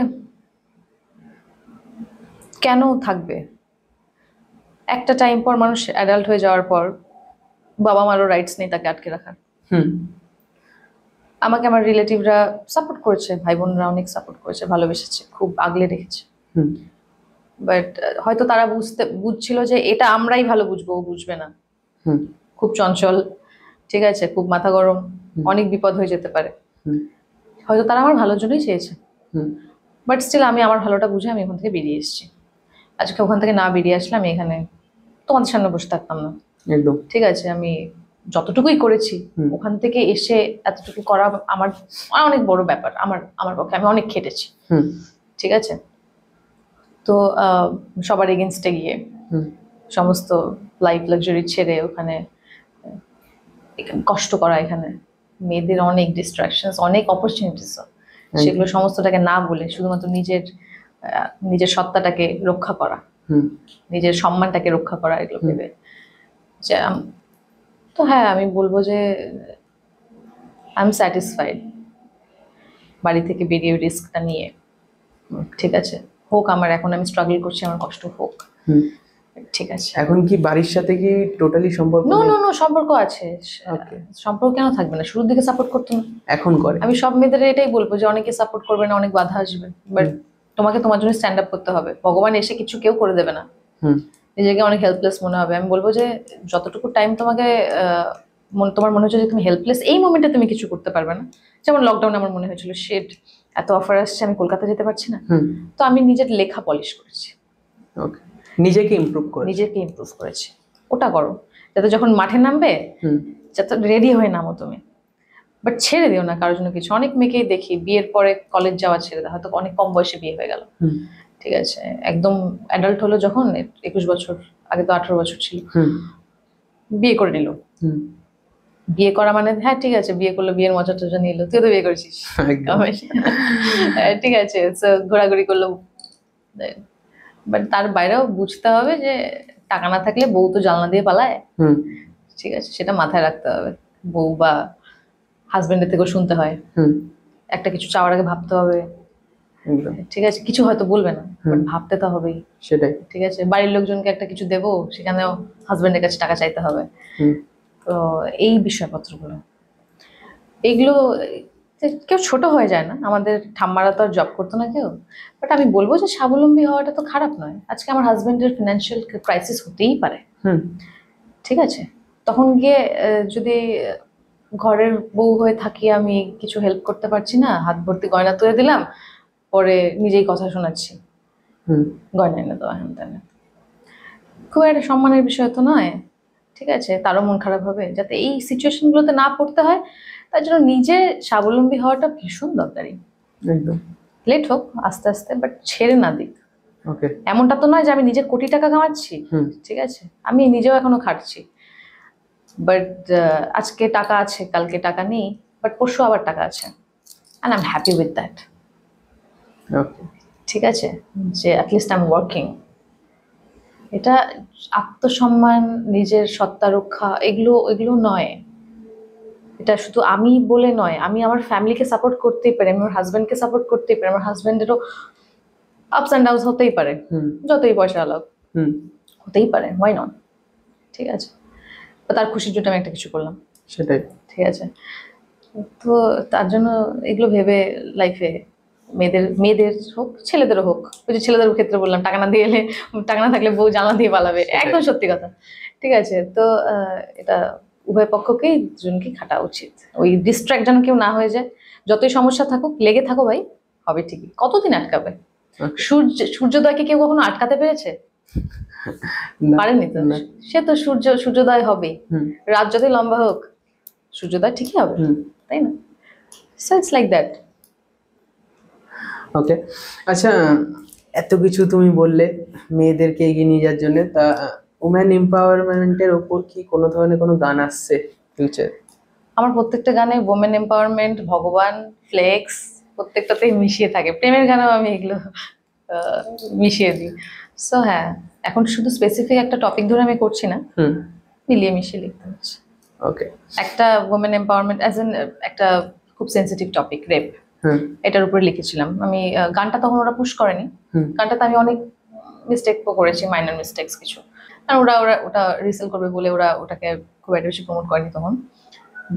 [SPEAKER 1] কেন থাকবে, একটা টাইম পর মানুষ অ্যাডাল্ট হয়ে যাওয়ার পর বাবা মারও রাইটস নেই তাকে আটকে রাখার। আমাকে আমার রিলেটিভরা সাপোর্ট করেছে, ভাই বোনরা অনেক সাপোর্ট করেছে, ভালোবেসেছে, খুব আগলে রেখেছে, বাট হয়তো তারা বুঝছিল যে এটা আমরাই ভালো বুঝবো, ও বুঝবে না, খুব চঞ্চল, ঠিক আছে, খুব মাথা গরম, অনেক বিপদ হয়ে যেতে পারে, হয়তো তারা আমার ভালোর জন্যই চেয়েছে, বাট স্টিল আমি আমার ভালোটা বুঝে আমি ওখান থেকে বেরিয়ে এসেছি। আজকে ওখান থেকে না বেরিয়ে আসলে আমি এখানে তোমাদের সামনে বসে থাকতাম না,
[SPEAKER 2] একদম,
[SPEAKER 1] ঠিক আছে। আমি যতটুকুই করেছি ওখান থেকে এসে এতটুকু করা আমার অনেক বড় ব্যাপার, আমার পক্ষে, আমি অনেক খেটেছি, ঠিক আছে। তো সবার এগেনস্টে গিয়ে সমস্ত লাইফ লাক্সারি ছেড়ে ওখানে কষ্ট করা, এখানে মেয়েদের অনেক ডিস্ট্রাকশনস, অনেক অপরচুনিটিস, সেগুলো সমস্তটাকে না বলে শুধুমাত্র নিজের সত্তাটাকে রক্ষা করা, নিজের সম্মানটাকে রক্ষা করা, এগুলো ভেবে যে তো হ্যাঁ আমি বলবো যে আই এম স্যাটিসফাইড বাড়ি থেকে বেরিয়ে রিস্কটা নিয়ে। ঠিক আছে, হোক আমার, এখন আমি স্ট্রাগল করছি, আমার কষ্ট হোক, ঠিক আছে।
[SPEAKER 2] এখন কি বাড়ির সাথে কি টোটালি সম্পর্ক?
[SPEAKER 1] নো নো নো, সম্পর্ক আছে, সম্পর্ক কেন থাকবে না? শুরুর দিকে সাপোর্ট করতো না, এখন করে। আমি সব মেয়েদের এটাই বলবো যে অনেকে সাপোর্ট করবে না, অনেক বাধা আসবে, বাট তোমাকে তোমার জন্য স্ট্যান্ড আপ করতে হবে। ভগবান এসে কিছু কেউ করে দেবে না, নিজেকে অনেক হেল্পলেস মনে হবে। আমি বলবো যে যতটুকু টাইম তোমাকে তোমার মনে হচ্ছে যে তুমি হেল্পলেস, এই মোমেন্টে তুমি কিছু করতে পারবে না। যেমন লকডাউনে আমার মনে হয়েছিল শেড এত অফার আসছে, আমি কলকাতা যেতে পারছি না, তো আমি নিজের লেখা পলিশ করেছি,
[SPEAKER 2] নিজেকে ইমপ্রুভ
[SPEAKER 1] করেছি। ওটা করো, যাতে যখন মাঠে নামবে যাতে রেডি হয়ে নামো তুমি, বাট ছেড়ে দিও না কারোর জন্য কিছু। অনেক মেয়েকেই দেখি বিয়ের পরে কলেজ যাওয়া ছেড়ে দেয়, হয়তো অনেক কম বয়সে বিয়ে হয়ে গেল, ঠিক আছে, একদম অ্যাডাল্ট হলো যখন 21 বছর, আগে তো 18 বছর ছিল, বিয়ে করে নিল। বিয়ে করা মানে হ্যাঁ ঠিক আছে, বিয়ে করলো, বিয়ের মজা টজা নিল, তুই তো বিয়ে করেছিস, ঠিক আছে, ঘোরাঘুরি করলো, বাট তার বাইরেও বুঝতে হবে যে টাকা না থাকলে বউ তো জানলা দিয়ে পালায়, ঠিক আছে, সেটা মাথায় রাখতে হবে। বউ বা হাজবেন্ডের থেকেও শুনতে হয়, একটা কিছু চাওয়ার আগে ভাবতে হবে, ঠিক আছে, কিছু হয়তো বলবে না, ভাবতে তো হবেই, সেটাই, ঠিক আছে। বাড়ির লোকজনকে একটা কিছু দেবো, সেখানেও হাজবেন্ডের কাছে টাকা চাইতে হবে। তো এই বিষয়পত্রগুলো, এইগুলো কেউ ছোট হয়ে যায় না, আমাদের ঠাম্মারা তো আর জব করতো না কেউ, বাট আমি বলবো যে স্বাবলম্বী হওয়াটা তো খারাপ নয়। আজকে আমার হাজবেন্ডের ফিনান্সিয়াল ক্রাইসিস হতেই পারে, ঠিক আছে, তখন গিয়ে যদি ঘরের বউ হয়ে থাকি, আমি কিছু হেল্প করতে পারছি না, হাত ভর্তি গয়না তুলে দিলাম, পরে নিজেই কথা শোনাচ্ছি গয়না এনে দেওয়া, হ্যান তেন, খুব একটা সম্মানের বিষয় তো নয়, ঠিক আছে। তারও মন খারাপ হবে, যাতে এই সিচুয়েশনগুলোতে না পড়তে হয়, তার জন্য নিজে স্বাবলম্বী হওয়াটা ভীষণ দরকারি। একদম লেট হোক, আস্তে আস্তে, বাট ছেড়ে না দিক। এমনটা তো নয় যে আমি নিজে কোটি টাকা কামাচ্ছি, ঠিক আছে, আমি নিজেও এখনো খাটছি, বাট আজকে টাকা আছে, কালকে টাকা নেই, বাট পরশু আবার টাকা আছে, and I am happy with that, ঠিক আছে, যে অ্যাটলিস্ট আই এম ওয়ার্কিং। এটা আত্মসম্মান, নিজের সত্তা রক্ষা, এগুলো নয়, এটা শুধু আমি বলে নয়, আমি আমার ফ্যামিলিকে সাপোর্ট করতেই পারি, আমি আমার হাজব্যান্ডকে সাপোর্ট করতেই পারি, আমার হাজব্যান্ডেরও আপস অ্যান্ড ডাউনস হতেই পারে, যতই পয়সা আলাপ হতেই পারে, হোয়াই নট, ঠিক আছে, তার খুশির জন্য আমি একটা কিছু করলাম, সেটাই, ঠিক আছে। তো তার জন্য এগুলো ভেবে লাইফে মেয়েদের হোক, ছেলেদেরও হোক, ওই যে ছেলেদের ক্ষেত্রে বললাম টাকা না দিয়ে এলে, টাকা না থাকলে বউ জানলা দিয়ে পালাবে, একদম সত্যি কথা, ঠিক আছে। তো এটা উভয় পক্ষকেই দুজনকে খাটা উচিত, ওই ডিস্ট্র্যাক্ট যেন কেউ না হয়ে যায়। যতই সমস্যা থাকুক, লেগে থাকো ভাই, হবে ঠিকই। কতদিন আটকাবে? সূর্যোদয়কে কেউ কখনো আটকাতে পেরেছে? পারেনি তো, সে তো সূর্যোদয় হবেই, রাত যতই লম্বা হোক সূর্যোদয় ঠিকই হবে, তাই না? So it's like that.
[SPEAKER 2] Okay, আচ্ছা, এত কিছু তুমি বললে মেয়েদেরকে এগিয়ে নিয়ে যাওয়ার জন্য, তা ওমেন এম্পাওয়ারমেন্টের ওপর কি কোনো ধরনের কোনো গান আসছে ফিউচার?
[SPEAKER 1] আমার প্রত্যেকটা গানে ওমেন এম্পাওয়ারমেন্ট, ভগবান, ফ্লেক্স প্রত্যেকটাতেই মিশিয়ে থাকে। প্রেমের গানেও আমি এগুলো মিশিয়ে দিই। সো হ্যাঁ, এখন শুধু স্পেসিফিক একটা টপিক ধরে আমি করছি না, মিলিয়ে মিশিয়ে লিখতে হচ্ছে।
[SPEAKER 2] ওকে,
[SPEAKER 1] একটা ওমেন এম্পাওয়ারমেন্ট অ্যাজ এন একটা খুব সেন্সিটিভ টপিক, রেপ, এটার উপরে লিখেছিলাম আমি। গানটা তখন ওরা পুশ করেনি, গানটাতে আমি অনেক মিস্টেক করেছি, মাইনর মিস্টেক্স কিছু, আর ওটা রিসেল করবে বলে ওরা ওটাকে খুব একটা বেশি প্রমোট করেনি তখন।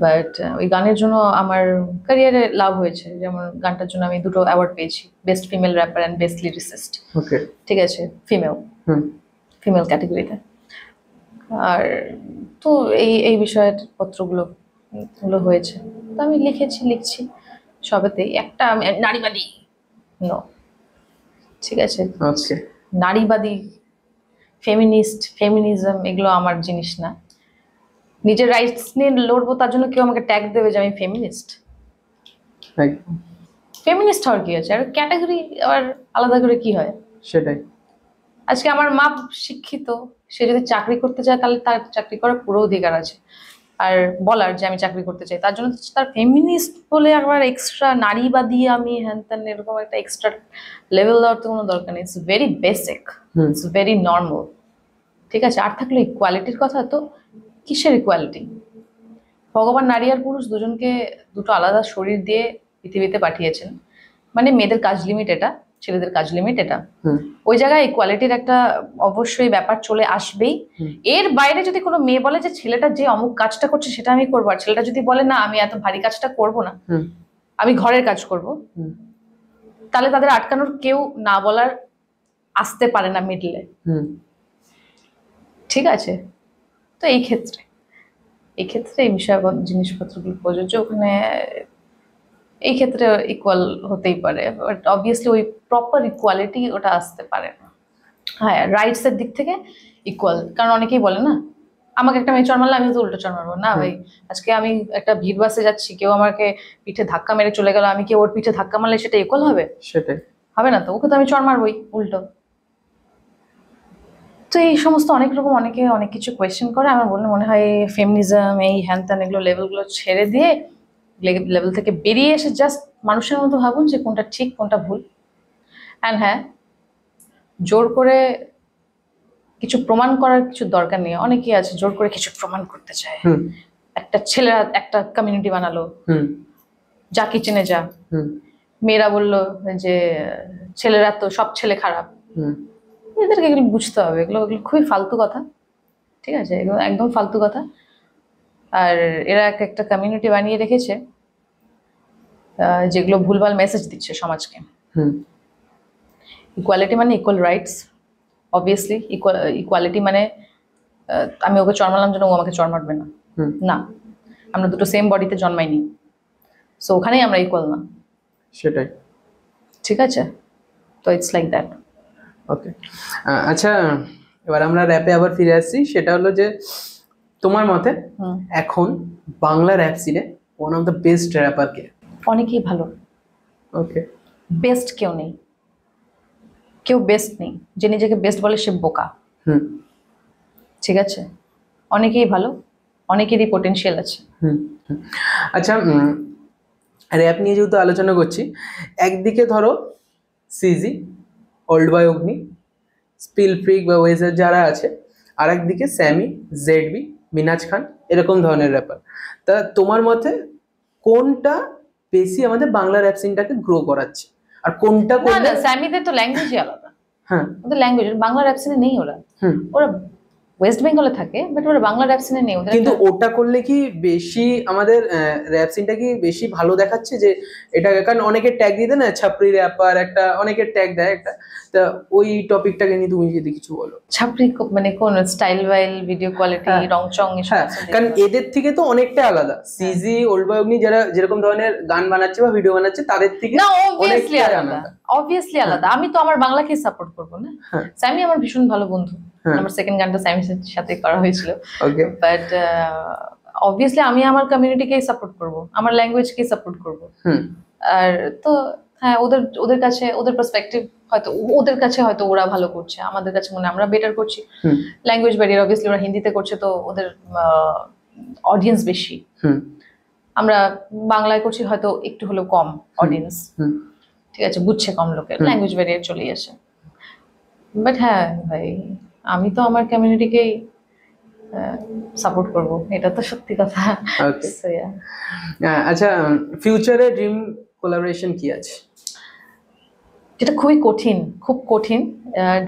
[SPEAKER 1] বাট ওই গানের জন্য আমার ক্যারিয়ারে লাভ হয়েছে, যেমন গানটার জন্য আমি 2টো অ্যাওয়ার্ড পেয়েছি, best female rapper and best lyricist, ঠিক আছে, ফিমেল ক্যাটাগরিতে। আর তো এই বিষয়ের পত্রগুলো হয়েছে, তো আমি লিখছি সবেতেই। একটা নারীবাদী নো, ঠিক আছে, নারীবাদী, ফেমিনিজম এগুলো আমার জিনিস না। নিজের রাইটস নিয়ে লড়বো, তার জন্য কেউ আমাকে ট্যাগ দেবে যে আমি ফেমিনিস্ট। ফেমিনিস্ট হওয়ার কি আছে? আর ক্যাটাগরি আবার আলাদা করে কি হয়? সেটাই। আজকে আমার মা শিক্ষিত, সে যদি চাকরি করতে চায় তাহলে তার চাকরি করার পুরো অধিকার আছে, আর বলার যে আমি চাকরি করতে চাই, তার জন্য তার ফেমিনিস্ট বলে একবার এক্সট্রা নারীবাদী আমি হ্যান ত্যান এরকম একটা এক্সট্রা লেভেল দেওয়ার তো কোনো দরকার নেই। It's very basic, it's very normal. ঠিক আছে, আর থাকলো ইকুয়ালিটির কথা, তো কিসের ইকুয়ালিটি? ভগবান নারী আর পুরুষ দুজনকে দুটো আলাদা শরীর দিয়ে পৃথিবীতে পাঠিয়েছেন, মানে মেয়েদের কাজ লিমিট এটা, ছেলেদের কাজ লিমিট এটা। ওই জায়গায় ইকুয়ালিটির একটা অবশ্যই ব্যাপার চলে আসবেই। এর বাইরে যদি কোনো মেয়ে বলে যে ছেলেটা যে অমুক কাজটা করছে সেটা আমি করবো, আর ছেলেটা যদি বলে না আমি এত ভারী কাজটা করব না, আমি ঘরের কাজ করব, তাহলে তাদের আটকানোর কেউ না বলার আসতে পারে না মিডলে। ঠিক আছে, তো এই ক্ষেত্রে এই বিষয় জিনিসপত্রগুলো প্রযোজ্য। ওখানে এই ক্ষেত্রে ইকুয়াল হতেই পারে, বাট অবভিয়াসলি ওই প্রপার ইকুয়ালিটি ওটা আসতে পারে না। হ্যাঁ, রাইটস এর দিক থেকে ইকুয়াল, কারণ অনেকেই বলে না আমাকে একটা মেয়ে চড় মারলে আমি তো উল্টো চড় মারবো না। ভাই, আজকে আমি একটা ভিড় বাসে যাচ্ছি, কেউ আমাকে পিঠে ধাক্কা মেরে চলে গেল, আমি কি ওর পিঠে ধাক্কা মারলে সেটা ইকুয়াল হবে? সেটাই হবে না, তো ওকে তো আমি চড় মারবোই উল্টো। তো এই সমস্ত অনেক রকম অনেকে অনেক কিছু কোয়েশ্চেন করে। আমার মনে হয় ফেমিনিজম এই হ্যান ত্যান এগুলো লেভেলগুলো ছেড়ে দিয়ে লেভেল থেকে বেরিয়ে এসে জাস্ট মানুষের মতো ভাবুন যে কোনটা ঠিক কোনটা ভুল। অ্যান্ড হ্যাঁ, জোর করে কিছু প্রমাণ করার কিছু দরকার নেই। অনেকেই আছে জোর করে কিছু প্রমাণ করতে চায়। একটা ছেলেরা একটা কমিউনিটি বানালো, যা কিচেনে যা, মেয়েরা বললো যে ছেলেরা তো সব ছেলে খারাপ। এদেরকে এগুলো বুঝতে হবে, এগুলো খুবই ফালতু কথা। ঠিক আছে, এগুলো একদম ফালতু কথা। আর এরা একটা কমিউনিটি বানিয়ে রেখেছে যেগুলো ভুলভাল মেসেজ দিচ্ছে সমাজকে। ইকুয়ালিটি মানে ইকুয়াল রাইটস, অবভিয়াসলি। ইকুয়ালিটি মানে আমি ওকে চড় মারলাম জন্য ও আমাকে চড় মারবে না, না। আমরা দুটো সেম বডিতে জন্মাইনি, সো ওখানেই আমরা ইকুয়াল না। সেটাই, ঠিক আছে। তো ইটস লাইক দ্যাট।
[SPEAKER 2] ওকে, আচ্ছা, এবার আমরা র্যাপে আবার ফিরে আসছি। সেটা হলো যে তোমার মতে এখন বাংলা র্যাপ সিনে one of the best rapper কে?
[SPEAKER 1] অনেকেই ভালো।
[SPEAKER 2] ওকে,
[SPEAKER 1] বেস্ট কেউ নেই, কেউ বেস্ট নেই। যে নিজেকে বেস্ট বলে সে বোকা। ঠিক আছে, অনেকেই ভালো, অনেকেরই পোটেনশিয়াল আছে।
[SPEAKER 2] আচ্ছা, র্যাপ নিয়ে যেহেতু আলোচনা করছি, একদিকে ধরো সিজি, ওল্ড বয় অগ্নি, স্পিল ফ্রিক বা ওয়েজার যারা আছে, আর একদিকে স্যামি, জেডবি, মিনাজ খান, এরকম ধরনের র্যাপার। তা তোমার মতে কোনটা বেশি আমাদের বাংলা র্যাপ সিনটাকে গ্রো করাচ্ছে, আর কোনটা
[SPEAKER 1] করলে? স্যামিদের তো ল্যাঙ্গুয়েজই আলাদা। হ্যাঁ, ওদের ল্যাঙ্গুয়েজ বাংলা র্যাপ সিনে নেই। ওরা ওয়েস্ট বেঙ্গলে থাকে, বাট ওরা বাংলা র্যাপ সিনে নেই।
[SPEAKER 2] কিন্তু ওটা করলে কি বেশি আমাদের র্যাপ সিনটা কি বেশি ভালো দেখাচ্ছে? যে এটা কারণ অনেকে ট্যাগ দিয়ে দেয় না, ছাপরি র্যাপার একটা, অনেকের ট্যাগ দেয় একটা। তা ওই টপিকটাকে নিয়ে তুমি যদি কিছু বলো।
[SPEAKER 1] ছাপরি মানে কোন স্টাইল ওয়াইল, ভিডিও কোয়ালিটি, রংচং,
[SPEAKER 2] কারণ এদের থেকে তো অনেকটা আলাদা। সিজি, ওল্ড বয় অগ্নি যারা যেরকম ধরনের গান বানাচ্ছে বা ভিডিও বানাচ্ছে তাদের থেকে
[SPEAKER 1] না, অবভিয়াসলি আলাদা, অবভিয়াসলি আলাদা। আমি তো আমার বাংলাকে সাপোর্ট করব না। স্যামি আমার ভীষণ ভালো বন্ধু, আমার সেকেন্ড গানটা স্যামির সাথে করা হয়েছিল। বাট অবভিয়াসলি আমি আমার কমিউনিটিকেই সাপোর্ট করব, আমার ল্যাঙ্গুয়েজকেই সাপোর্ট করব। আর তো হ্যাঁ, ওদের কাছে ওদের পার্সপেক্টিভ হয়তো, ওদের কাছে হয়তো ওরা ভালো করছে, আমাদের কাছে মনে আমরা বেটার করছি। ল্যাঙ্গুয়েজ ব্যারিয়ার, অবভিয়াসলি ওরা হিন্দিতে করছে তো ওদের অডিয়েন্স বেশি। আমরা বাংলায় করছি হয়তো একটু হলেও কম অডিয়েন্স। ঠিক আছে, বুঝছে কম লোকের, ল্যাঙ্গুয়েজ ব্যারিয়ার চলে আসে। বাট হ্যাঁ ভাই, আমি তো আমার কমিউনিটিকেই সাপোর্ট করব, এটা তো সত্যি কথা।
[SPEAKER 2] আচ্ছা, ফিউচারে ড্রিম কোলাবোরেশন কি আছে?
[SPEAKER 1] যেটা খুবই কঠিন, খুব কঠিন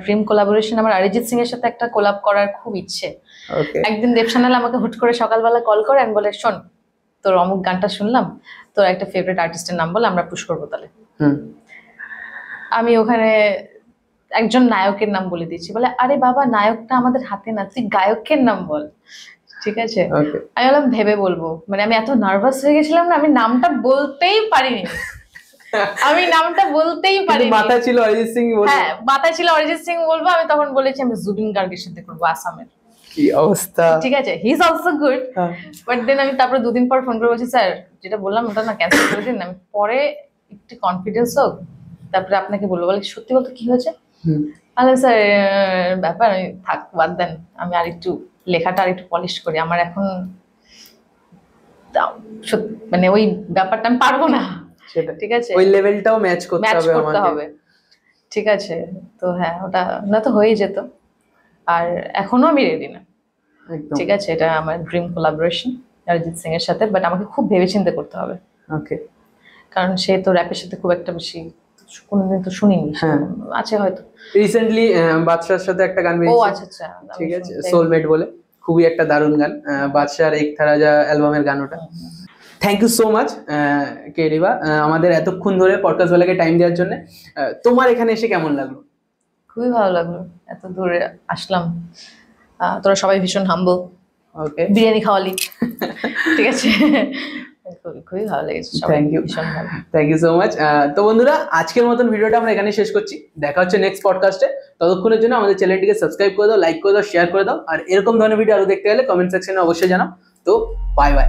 [SPEAKER 1] ড্রিম কোলাবোরেশন। আমার অরিজিৎ সিং এর সাথে একটা কোলাব করার খুব ইচ্ছে। একদিন দেবসানাল আমাকে হুট করে সকালবেলা কল করে আমি বলে, শোন তোর অমুক গানটা শুনলাম, তোর একটা ফেভারিট আর্টিস্টের নাম বল, আমরা পুশ করবো তাহলে। আমি ওখানে একজন নায়কের নাম বলে দিচ্ছি, বলে আরে বাবা নায়কটা আমাদের হাতে না, তুই গায়কের নাম বল। ঠিক আছে, আমি বললাম ভেবে বলবো। মানে আমি এত নার্ভাস হয়ে গেছিলাম না, আমি নামটা বলতেই পারিনি। আমি নামটা বলতেই পারিনি,
[SPEAKER 2] মাথায় ছিল অরিজিৎ সিং বলবো।
[SPEAKER 1] হ্যাঁ, মাথায় ছিল অরিজিৎ সিং বলবো। আমি তখন বলেছি আমি জুবিন গার্গের সাথে করবো, আসামের।
[SPEAKER 2] কি অবস্থা!
[SPEAKER 1] ঠিক আছে, he is also good. But then আমি তারপরে দুদিন পর ফোন করে বলছি, স্যার যেটা বললাম ওটা না ক্যান্সেল করে দিন, আমি পরে একটু কনফিডেন্স হোক তারপরে আপনাকে বলবো। বলে সত্যি বলতে কি হয়েছে? আরে স্যার ব্যাপার, থাক বাদ দেন, আমি আর একটু লেখাটা আর একটু পলিশ করি, আমার এখন মানে ওই ব্যাপারটা আমি পারবো না,
[SPEAKER 2] সেটা
[SPEAKER 1] ঠিক আছে,
[SPEAKER 2] ওই লেভেলটাও ম্যাচ করতে হবে।
[SPEAKER 1] ঠিক আছে, তো হ্যাঁ ওটা না তো হয়ে যেত, আর এখনো আমি রেডি না, ঠিক আছে, এটা আমার ড্রিম কোলাবোরেশন অরিজিৎ সিং এর সাথে, বাট আমাকে খুব ভেবেচিন্তে করতে হবে।
[SPEAKER 2] ওকে,
[SPEAKER 1] কারণ সে তো র্যাপের সাথে খুব একটা বেশি কোনোদিন তো শুনিনি, আছে হয়তো
[SPEAKER 2] রিসেন্টলি বাদশার সাথে একটা গান
[SPEAKER 1] বেরিয়েছে। ও আচ্ছা,
[SPEAKER 2] ঠিক আছে, সোলমেট বলে, খুবই একটা দারুণ গান, বাদশার এক থারাজা অ্যালবামের গান ওটা। থ্যাংক ইউ সো মাচ কে রিবা, আমাদের এতক্ষণ ধরে পডকাস্ট ওয়ালাকে টাইম দেওয়ার জন্য। তোমার এখানে এসে কেমন লাগলো?
[SPEAKER 1] খুবই ভালো লাগলো, এত দূরে আসলাম, তোরা সবাই ভীষণ হাম্বল,
[SPEAKER 2] ওকে,
[SPEAKER 1] বিরিয়ানি খাওয়ালি, ঠিক আছে, খুবই ভালো লেগেছে।
[SPEAKER 2] Thank you so much. তো বন্ধুরা, আজকের মতন ভিডিওটা আমরা এখানে শেষ করছি, দেখা হচ্ছে নেক্সট পডকাস্টে। ততক্ষণের জন্য আমাদের চ্যানেলটিকে সাবস্ক্রাইব করে দাও, লাইক করে দাও, শেয়ার করে দাও, আর এরকম ধরনের ভিডিও আরো দেখতে গেলে কমেন্ট সেকশনে অবশ্যই জানাও। তো বাই বাই।